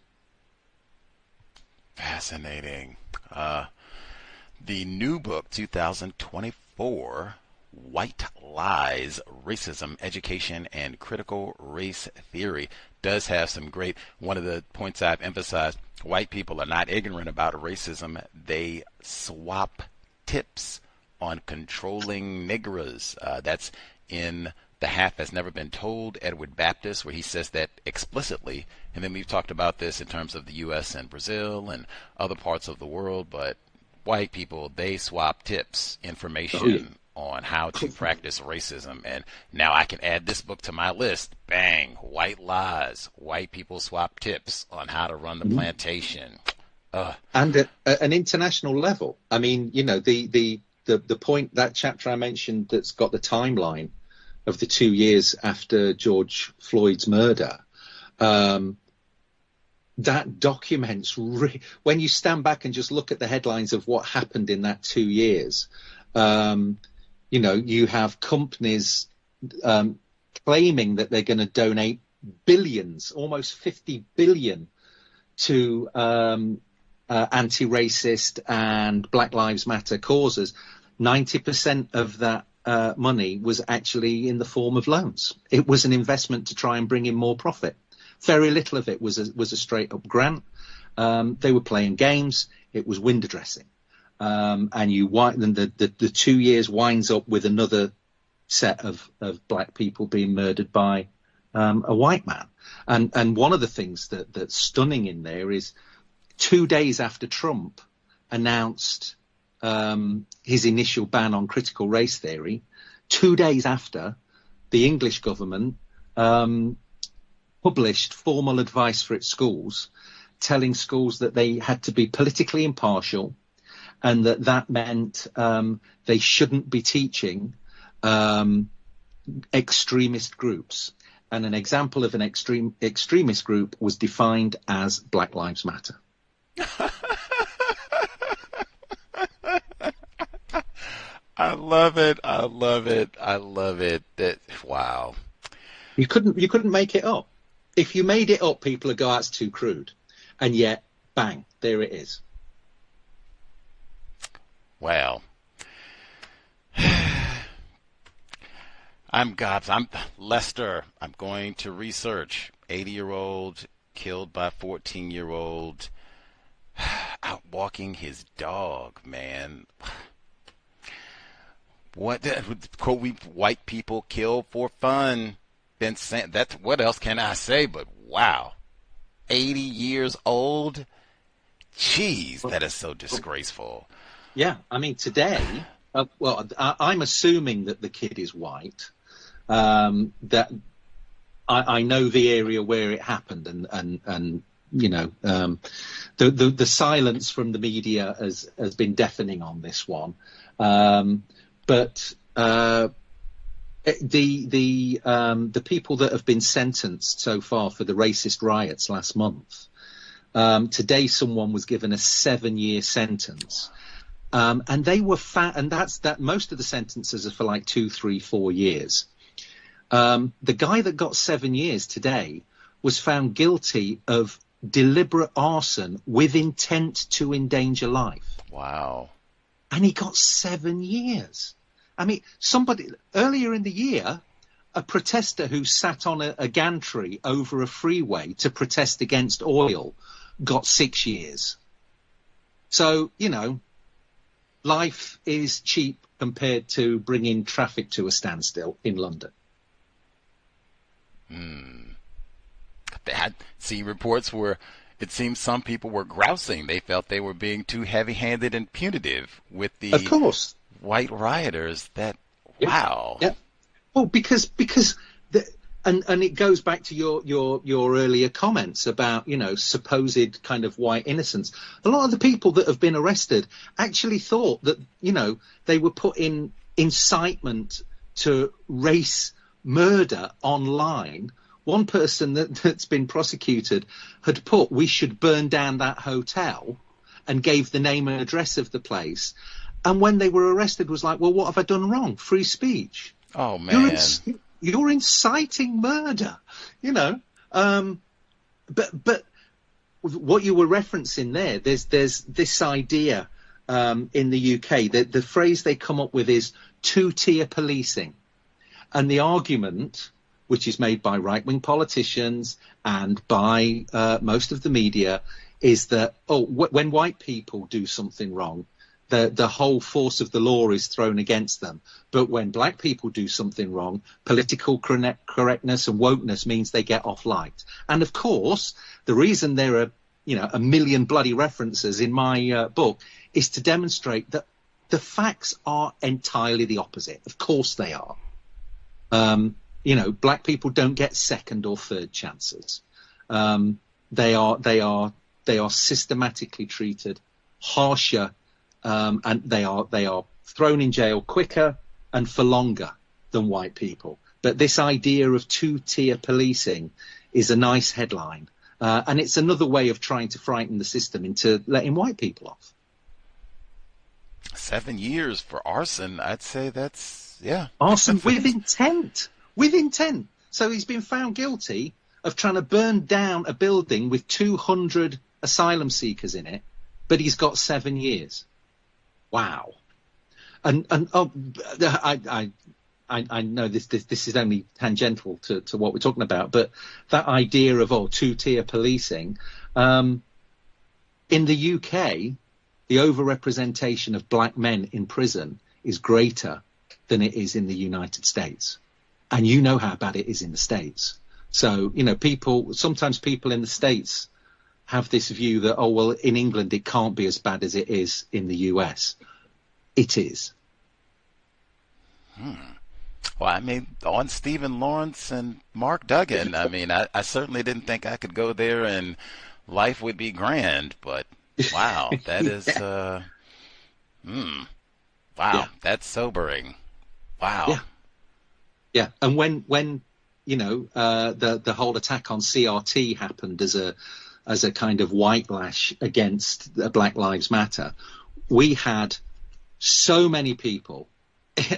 Fascinating. The new book, 2024, White Lies, Racism, Education, and Critical Race Theory, does have some great, one of the points I've emphasized, white people are not ignorant about racism. They swap tips on controlling niggers. That's in The Half Has Never Been Told, Edward Baptist, where he says that explicitly. And then we've talked about this in terms of the U.S. and Brazil and other parts of the world. But white people, they swap tips, information on how to practice racism. And now I can add this book to my list. Bang, White Lies. White people swap tips on how to run the plantation. And at an international level. I mean, you know, the point, that chapter I mentioned that's got the timeline of the 2 years after George Floyd's murder, that documents, when you stand back and just look at the headlines of what happened in that 2 years, you know, you have companies claiming that they're going to donate billions, almost 50 billion, to anti-racist and Black Lives Matter causes. 90% of that money was actually in the form of loans. It was an investment to try and bring in more profit. Very little of it was a straight up grant. They were playing games. It was window dressing. And the 2 years winds up with another set of black people being murdered by a white man. And one of the things that's stunning in there is 2 days after Trump announced his initial ban on critical race theory, 2 days after, the English government published formal advice for its schools, telling schools that they had to be politically impartial, and that meant they shouldn't be teaching extremist groups. And an example of an extremist group was defined as Black Lives Matter. I love it. I love it. I love it. Wow. You couldn't make it up. If you made it up, people would go, that's too crude. And yet, bang, there it is. Well, I'm Lester. I'm going to research 80-year-old killed by 14-year-old. walking his dog, man. What quote, we white people kill for fun. Been saying that's, what else can I say? But wow, 80 years old. Jeez, that is so disgraceful. Yeah, I mean today. I'm assuming that the kid is white. That I know the area where it happened, and you know, the silence from the media has been deafening on this one. But the people that have been sentenced so far for the racist riots last month, today someone was given a 7-year sentence, and they were and that most of the sentences are for like 2, 3, 4 years. The guy that got 7 years today was found guilty of deliberate arson with intent to endanger life. Wow. And he got 7 years. I mean, somebody earlier in the year, a protester who sat on a gantry over a freeway to protest against oil got 6 years. So, you know, life is cheap compared to bringing traffic to a standstill in London. That, see, reports where it seems some people were grousing. They felt they were being too heavy-handed and punitive with the, of course, white rioters. That, yep. Wow. Yeah. Well, because and it goes back to your earlier comments about, you know, supposed kind of white innocence. A lot of the people that have been arrested actually thought that, you know, they were putting incitement to race murder online. One person that's been prosecuted had put, we should burn down that hotel, and gave the name and address of the place. And when they were arrested was like, well, what have I done wrong? Free speech. Oh, man. You're inciting murder, you know. But what you were referencing there, there's this idea in the UK that the phrase they come up with is two-tier policing. And the argument, which is made by right-wing politicians and by most of the media, is that, when white people do something wrong, the whole force of the law is thrown against them. But when black people do something wrong, political correctness and wokeness means they get off light. And of course, the reason there are, you know, a million bloody references in my book is to demonstrate that the facts are entirely the opposite. Of course they are. You know, black people don't get second or third chances. They are systematically treated harsher, and they are thrown in jail quicker and for longer than white people. But this idea of two-tier policing is a nice headline, and it's another way of trying to frighten the system into letting white people off. 7 years for arson, I'd say that's, yeah. Arson with intent. With intent. So he's been found guilty of trying to burn down a building with 200 asylum seekers in it, but he's got 7 years. Wow. And I know this is only tangential to what we're talking about, but that idea of two-tier policing, in the UK, the overrepresentation of black men in prison is greater than it is in the United States. And you know how bad it is in the States. So, you know, sometimes people in the States have this view that, in England it can't be as bad as it is in the US. It is. Well, I mean, on Stephen Lawrence and Mark Duggan, I mean, I certainly didn't think I could go there and life would be grand, but wow, that is, wow, that's sobering. Wow. Yeah. Yeah, and when you know the whole attack on CRT happened as a kind of white lash against Black Lives Matter, we had so many people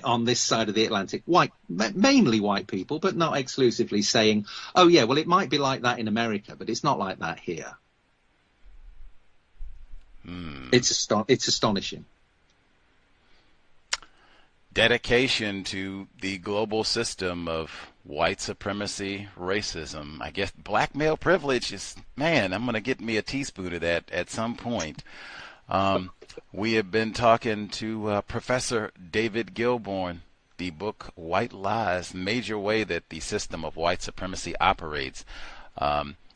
on this side of the Atlantic, mainly white people, but not exclusively, saying, "Oh yeah, well it might be like that in America, but it's not like that here." It's astonishing. Dedication to the global system of white supremacy, racism. I guess black male privilege is, man, I'm going to get me a teaspoon of that at some point. We have been talking to Professor David Gillborn. The book White Lies, Major Way That the System of White Supremacy Operates.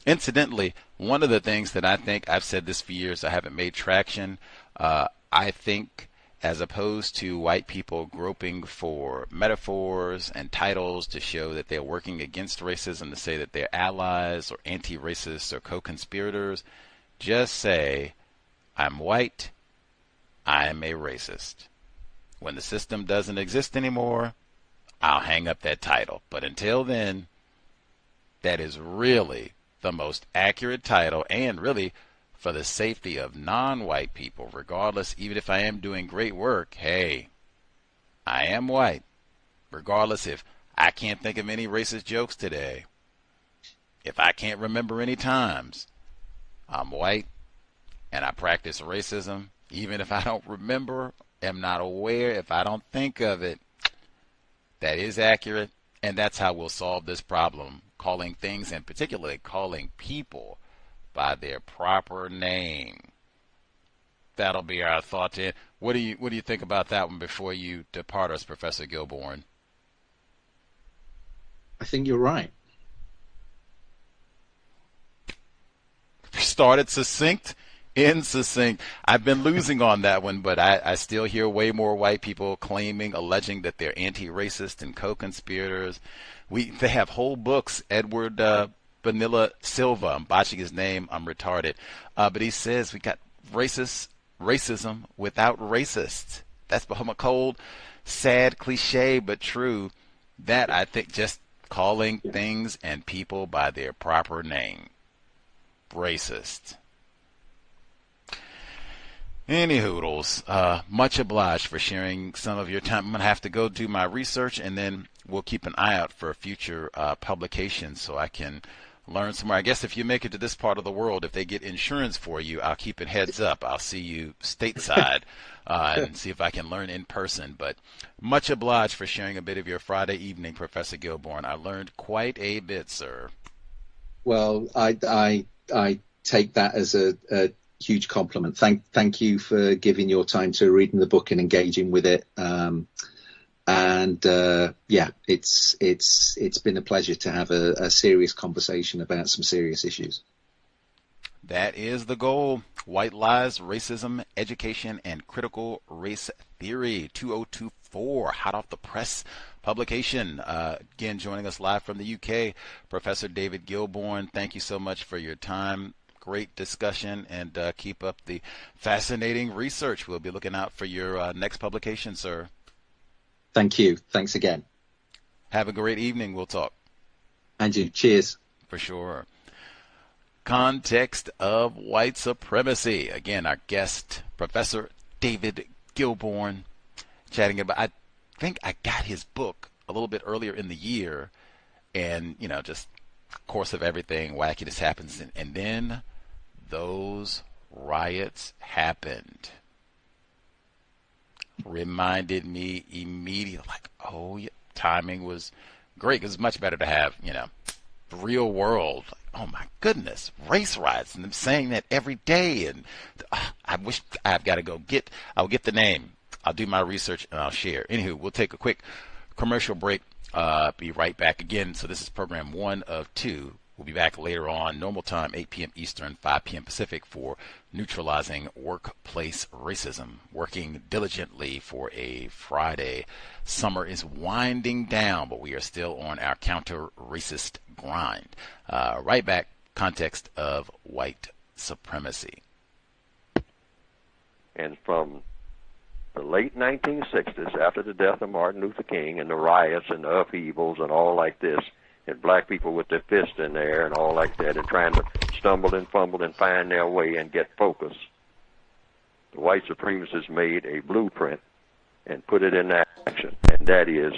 Incidentally, one of the things that I think, I've said this for years, I haven't made traction. I think as opposed to white people groping for metaphors and titles to show that they're working against racism, to say that they're allies or anti-racists or co-conspirators, just say, I'm white, I'm a racist. When the system doesn't exist anymore, I'll hang up that title. But until then, that is really the most accurate title, and really for the safety of non-white people, regardless, even if I am doing great work, hey, I am white. Regardless if I can't think of any racist jokes today, if I can't remember any times, I'm white and I practice racism, even if I don't remember, am not aware, if I don't think of it. That is accurate, and that's how we'll solve this problem, calling things, and particularly calling people by their proper name. That'll be our thought. What do you think about that one before you depart us, Professor Gillborn? I think you're right. Started succinct, end succinct. I've been losing on that one, but I still hear way more white people alleging that they're anti-racist and co-conspirators. They have whole books. Edward Vanilla Silva, I'm botching his name, I'm retarded. But he says we got racism without racists. That's a cold, sad cliche, but true. That, I think, just calling things and people by their proper name. Racist. Any hoodles, much obliged for sharing some of your time. I'm going to have to go do my research, and then we'll keep an eye out for future publications so I can learn some more. I guess if you make it to this part of the world, if they get insurance for you, I'll keep it heads up. I'll see you stateside and see if I can learn in person. But much obliged for sharing a bit of your Friday evening, Professor Gillborn. I learned quite a bit, sir. Well, I take that as a huge compliment. Thank you for giving your time to reading the book and engaging with it. Yeah, it's been a pleasure to have a serious conversation about some serious issues. That is the goal. White Lies, Racism, Education, and Critical Race Theory, 2024, hot off the press publication. Again, joining us live from the UK, Professor David Gillborn. Thank you so much for your time. Great discussion, and keep up the fascinating research. We'll be looking out for your next publication, sir. Thank you. Thanks again. Have a great evening. We'll talk. And you. Cheers. For sure. Context of White Supremacy. Again, our guest, Professor David Gillborn, chatting about, I think I got his book a little bit earlier in the year, and, just course of everything, wackiness happens, and then those riots happened. Reminded me immediately, like, oh, yeah, timing was great, because it's much better to have, real world. Oh my goodness, race riots, and I'm saying that every day, and I wish I've got to I'll get the name, I'll do my research, and I'll share. Anywho, we'll take a quick commercial break, be right back again. So this is program 1 of 2. We'll be back later on, normal time, 8 p.m. Eastern, 5 p.m. Pacific, for Neutralizing Workplace Racism, working diligently for a Friday. Summer is winding down, but we are still on our counter-racist grind. Right back, Context of White Supremacy. And from the late 1960s, after the death of Martin Luther King and the riots and the upheavals and all like this, and black people with their fists in the air and all like that, and trying to stumble and fumble and find their way and get focus, the white supremacists made a blueprint and put it in action. And that is,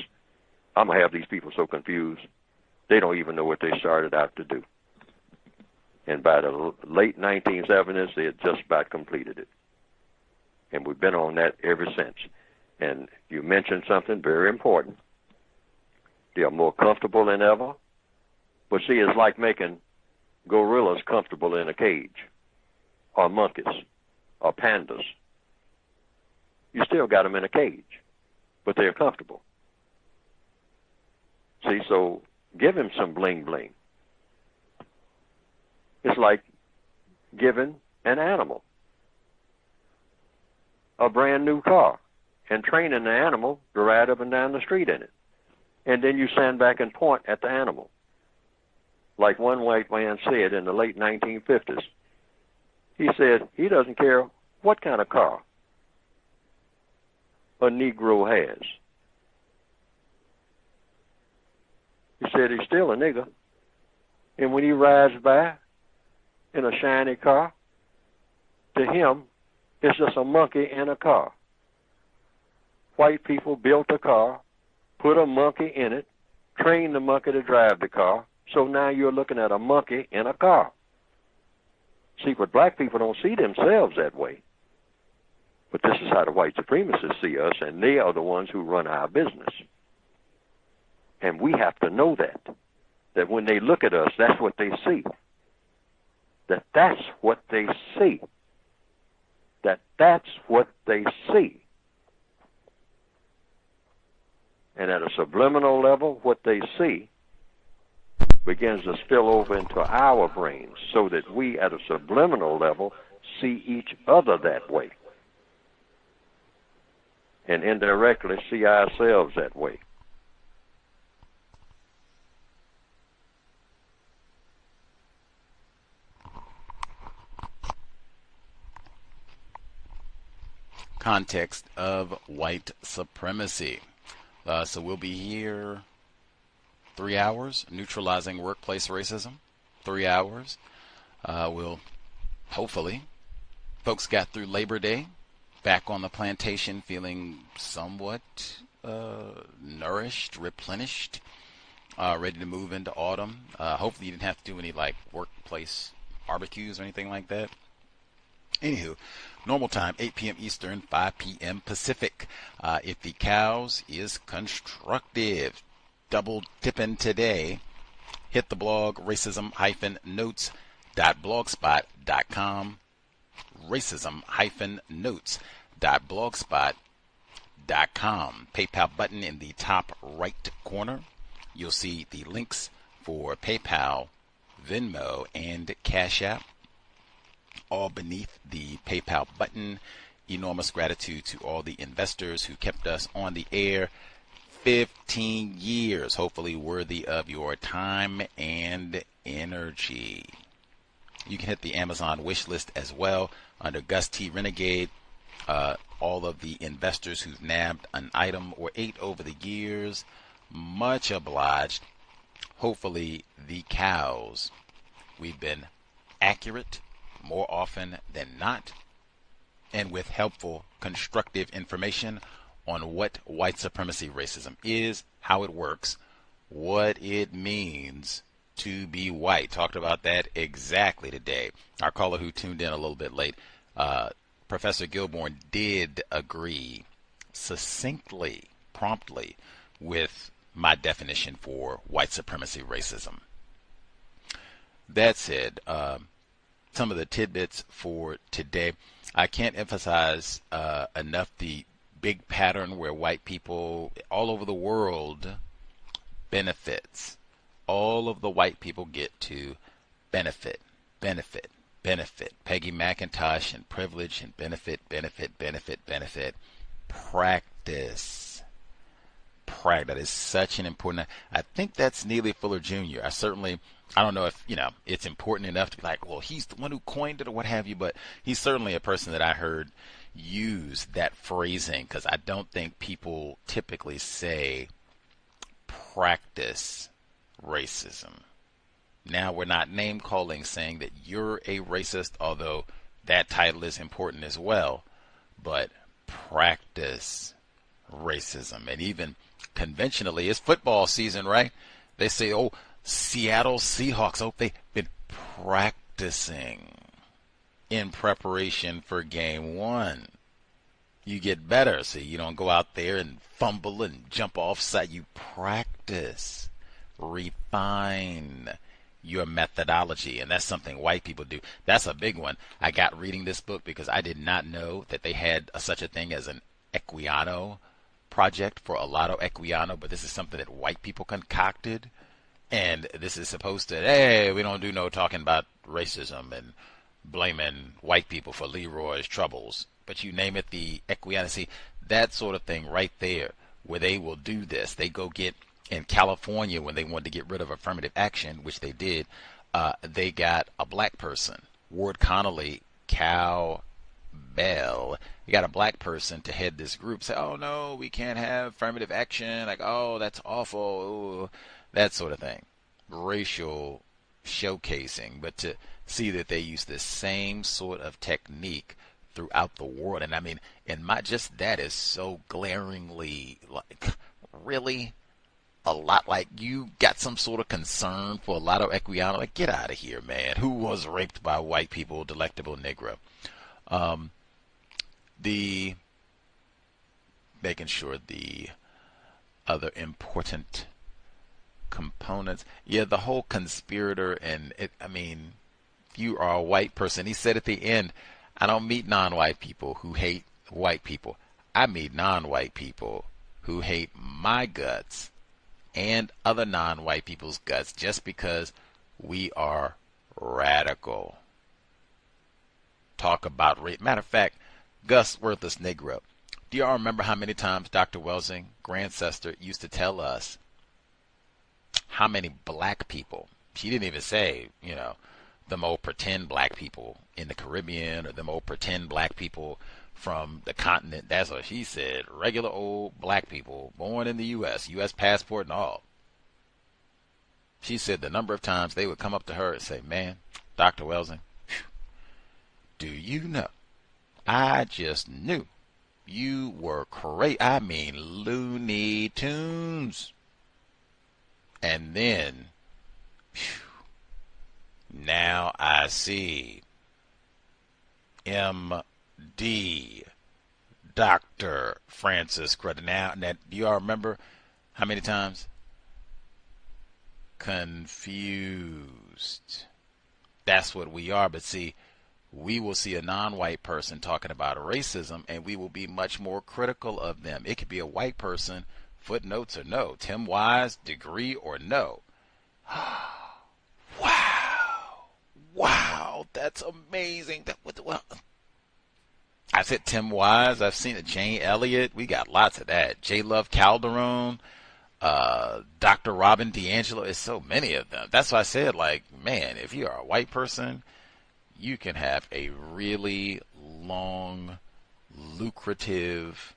I'm going to have these people so confused, they don't even know what they started out to do. And by the late 1970s, they had just about completed it. And we've been on that ever since. And you mentioned something very important. They are more comfortable than ever. But see, it's like making gorillas comfortable in a cage, or monkeys. or pandas. You still got them in a cage, but they're comfortable. See, so give him some bling bling. It's like giving an animal a brand new car and training the animal to ride up and down the street in it. And then you stand back and point at the animal. Like one white man said in the late 1950s, he said he doesn't care what kind of car a Negro has. He said he's still a nigger. And when he rides by in a shiny car, to him, it's just a monkey in a car. White people built a car, put a monkey in it, trained the monkey to drive the car, so now you're looking at a monkey in a car. See, but black people don't see themselves that way. But this is how the white supremacists see us, and they are the ones who run our business. And we have to know that when they look at us, that's what they see. That's what they see. That's what they see. And at a subliminal level, what they see begins to spill over into our brains so that we, at a subliminal level, see each other that way. And indirectly see ourselves that way. Context of White Supremacy. So we'll be here 3 hours, neutralizing workplace racism. 3 hours. We'll, hopefully, folks got through Labor Day, back on the plantation feeling somewhat nourished, replenished, ready to move into autumn. Hopefully you didn't have to do any like workplace barbecues or anything like that. Anywho, normal time, 8 p.m. Eastern, 5 p.m. Pacific. If the C.O.W.S is constructive, double dipping today, hit the blog racism-notes.blogspot.com, racism-notes.blogspot.com. PayPal button in the top right corner. You'll see the links for PayPal, Venmo, and Cash App, all beneath the PayPal button. Enormous gratitude to all the investors who kept us on the air 15 years, hopefully worthy of your time and energy. You can hit the Amazon wish list as well under Gus T Renegade. All of the investors who've nabbed an item or 8 over the years, much obliged. Hopefully the C.O.W.S, we've been accurate more often than not, and with helpful, constructive information on what white supremacy racism is, how it works, what it means to be white. Talked about that exactly today. Our caller who tuned in a little bit late, Professor Gillborn, did agree succinctly, promptly, with my definition for white supremacy racism. That said, some of the tidbits for today. I can't emphasize enough the big pattern where white people all over the world benefits. All of the white people get to benefit. Peggy McIntosh and privilege and benefit. Practice. That is such an important. I think that's Neely Fuller Jr. I don't know if, it's important enough to be like, well, he's the one who coined it or what have you, but he's certainly a person that I heard use that phrasing, because I don't think people typically say practice racism. Now, we're not name calling saying that you're a racist, although that title is important as well, but practice racism. And even conventionally, it's football season, right? They say, oh, Seattle Seahawks, they've been practicing in preparation for game 1. You get better, so you don't go out there and fumble and jump offside. You practice, refine your methodology, and that's something white people do. That's a big one. I got reading this book because I did not know that they had such a thing as an Equiano project for Alato Equiano, but this is something that white people concocted, and this is supposed to, hey, we don't do no talking about racism and blaming white people for Leroy's troubles, but you name it, the Equiano. See, that sort of thing right there, where they will do this. They go get, in California, when they wanted to get rid of affirmative action, which they did, they got a black person, Ward Connolly, Cal Bell. You got a black person to head this group. Say, oh no, we can't have affirmative action. Like, oh, that's awful. Ooh, that sort of thing. Racial showcasing, but to see that they use the same sort of technique throughout the world. And I mean, and just that is so glaringly, like, really? A lot like you got some sort of concern for Alato Equiano. Like, get out of here, man. Who was raped by white people? Delectable Negro. Making sure the other important components. Yeah, the whole conspirator, and I mean, if you are a white person, he said at the end, I don't meet non-white people who hate white people. I meet non-white people who hate my guts and other non-white people's guts just because we are radical. Talk about rape. Matter of fact, Gus Worthless Negro. Do y'all remember how many times Dr. Welsing, Grandcestor, used to tell us how many black people, she didn't even say, you know, them old pretend black people in the Caribbean or them old pretend black people from the continent. That's what she said. Regular old black people born in the U.S., U.S. passport and all. She said the number of times they would come up to her and say, man, Dr. Welsing, do you know, I just knew you were crazy. I mean, Looney Tunes. And then, now I see M.D. Dr. Francis Crudder. Now, do you all remember how many times? Confused. That's what we are. But see, we will see a non-white person talking about racism, and we will be much more critical of them. It could be a white person, footnotes or no, Tim Wise, degree or no. Wow, that's amazing. I said Tim Wise. I've seen it. Jane Elliott. We got lots of that. J. Love Calderon, Dr. Robin DiAngelo. It's so many of them. That's why I said, like, man, if you are a white person, you can have a really long, lucrative,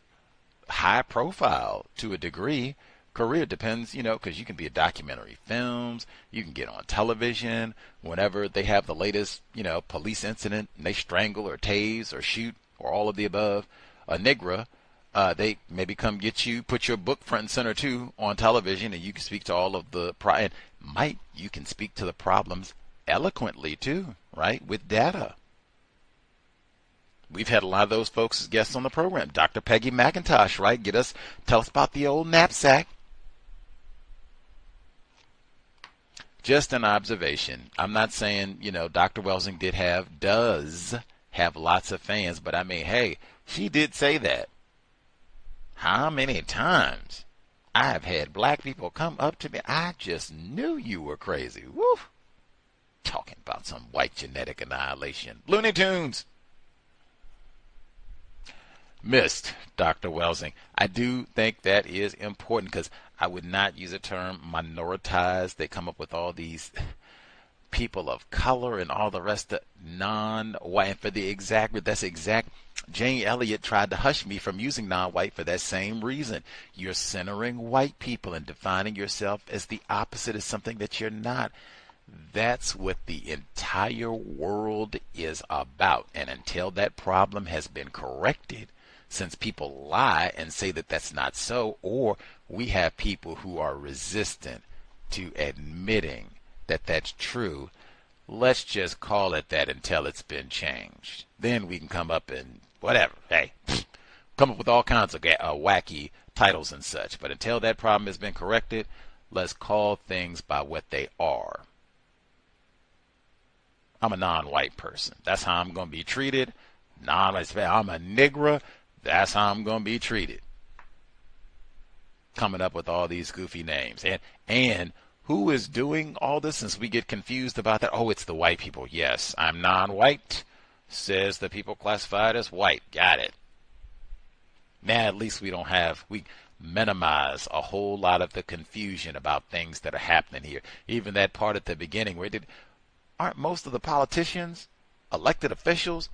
high profile, to a degree, career. Depends, you know, because you can be a documentary films, you can get on television whenever they have the latest, you know, police incident and they strangle or tase or shoot or all of the above a Negra. They maybe come get you, put your book front and center too on television, and you can speak to all of the you can speak to the problems eloquently too, right, with data. We've had a lot of those folks as guests on the program. Dr. Peggy McIntosh, right? Tell us about the old knapsack. Just an observation. I'm not saying, you know, Dr. Welsing does have lots of fans, but I mean, hey, she did say that. How many times I've had black people come up to me, I just knew you were crazy. Woo! Talking about some white genetic annihilation. Looney Tunes. Missed, Dr. Welsing. I do think that is important because I would not use the term minoritized. They come up with all these people of color and all the rest of non-white. And for the exact. Jane Elliott tried to hush me from using non-white for that same reason. You're centering white people and defining yourself as the opposite of something that you're not. That's what the entire world is about. And until that problem has been corrected, since people lie and say that that's not so, or we have people who are resistant to admitting that that's true, let's just call it that until it's been changed. Then we can come up and whatever, hey, come up with all kinds of wacky titles and such. But until that problem has been corrected, let's call things by what they are. I'm a non-white person. That's how I'm going to be treated. I'm a Negro. That's how I'm going to be treated. Coming up with all these goofy names. And who is doing all this, since we get confused about that? Oh, it's the white people. Yes, I'm non-white. Says the people classified as white. Got it. Now at least we minimize a whole lot of the confusion about things that are happening here. Even that part at the beginning where aren't most of the politicians, elected officials,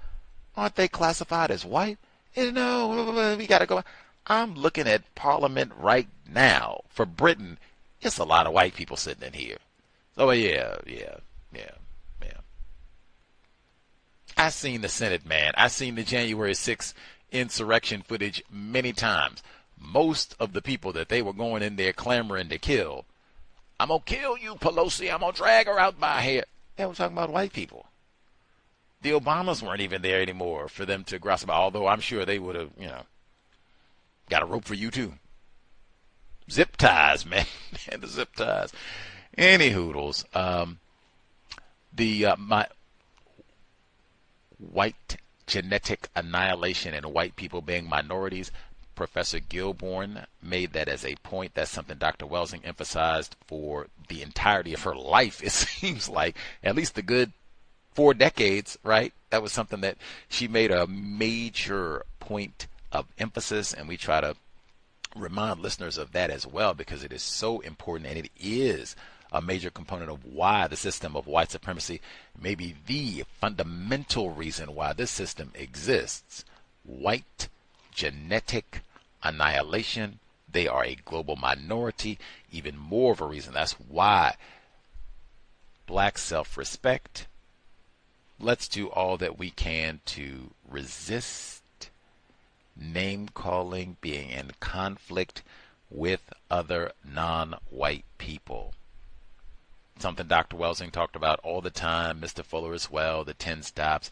aren't they classified as white? No, we got to go. I'm looking at Parliament right now. For Britain, it's a lot of white people sitting in here. Oh, yeah. I seen the Senate, man. I seen the January 6th insurrection footage many times. Most of the people that they were going in there clamoring to kill, I'm going to kill you, Pelosi. I'm going to drag her out by hair. They were talking about white people. The Obamas weren't even there anymore for them to grasp about, although I'm sure they would have, got a rope for you too. Zip ties, man. And the zip ties. Any hoodles. My white genetic annihilation and white people being minorities, Professor Gillborn made that as a point. That's something Dr. Welsing emphasized for the entirety of her life, it seems like, at least a good 4 decades, right? That was something that she made a major point of emphasis, and we try to remind listeners of that as well, because it is so important, and it is a major component of why the system of white supremacy may be the fundamental reason why this system exists. White genetic annihilation. They are a global minority. Even more of a reason. That's why black self-respect. Let's do all that we can to resist name-calling, being in conflict with other non-white people. Something Dr. Welsing talked about all the time, Mr. Fuller as well, the 10 stops.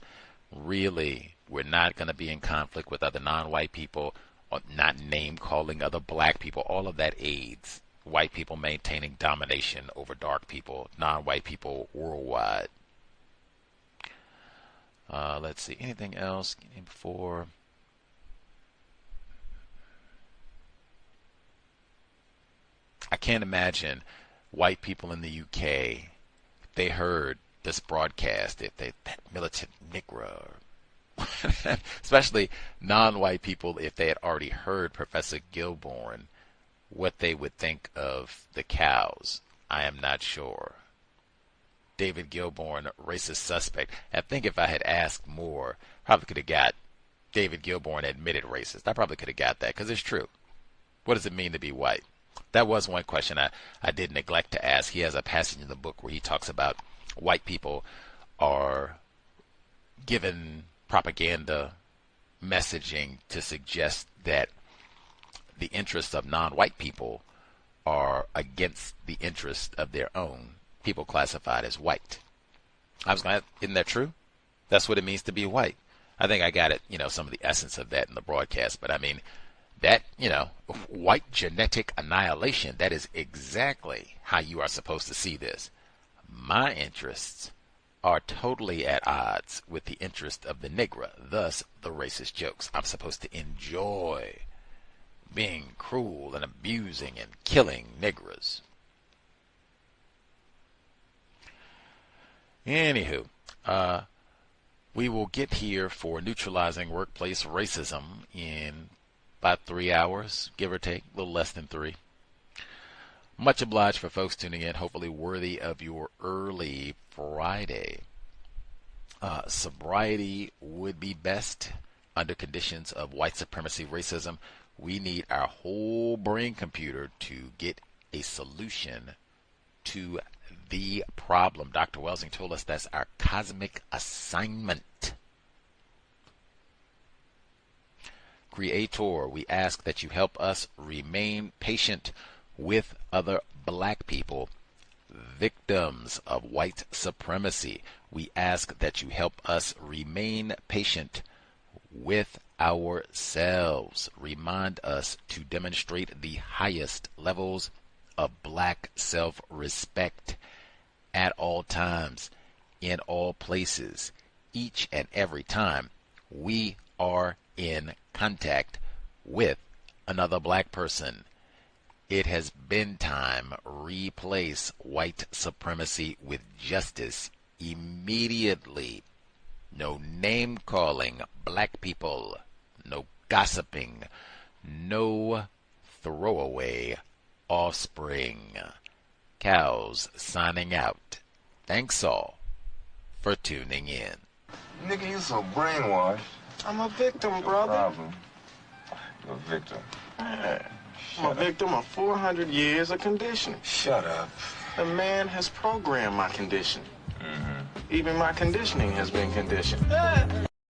Really, we're not going to be in conflict with other non-white people, or not name-calling other black people. All of that aids white people maintaining domination over dark people, non-white people worldwide. Let's see, anything else before? I can't imagine white people in the UK, if they heard this broadcast, if they, that militant Negro, especially non-white people, if they had already heard Professor Gillborn, what they would think of the cows, I am not sure. David Gillborn, racist suspect. I think if I had asked more, probably could have got David Gillborn admitted racist. I probably could have got that, because it's true. What does it mean to be white? That was one question I did neglect to ask. He has a passage in the book where he talks about white people are given propaganda messaging to suggest that the interests of non-white people are against the interests of their own people classified as white. I was like, isn't that true? That's what it means to be white. I think I got it, some of the essence of that in the broadcast, but I mean, that, white genetic annihilation, that is exactly how you are supposed to see this. My interests are totally at odds with the interest of the Negro, thus the racist jokes. I'm supposed to enjoy being cruel and abusing and killing Negroes. Anywho, we will get here for neutralizing workplace racism in about 3 hours, give or take, a little less than 3. Much obliged for folks tuning in, hopefully worthy of your early Friday. Sobriety would be best under conditions of white supremacy racism. We need our whole brain computer to get a solution to the problem. Dr. Welsing told us that's our cosmic assignment. Creator, we ask that you help us remain patient with other black people, victims of white supremacy. We ask that you help us remain patient with ourselves. Remind us to demonstrate the highest levels of black self-respect at all times. in all places, each and every time we are in contact with another black person. It has been time. Replace white supremacy with justice immediately. No name calling black people. No gossiping. No throwaway offspring. Cows signing out. Thanks all for tuning in. Nigga, you so brainwashed. I'm a victim, brother. Problem. You're a victim. I'm a victim of 400 years of conditioning. Shut up. The man has programmed my conditioning. Even my conditioning has been conditioned.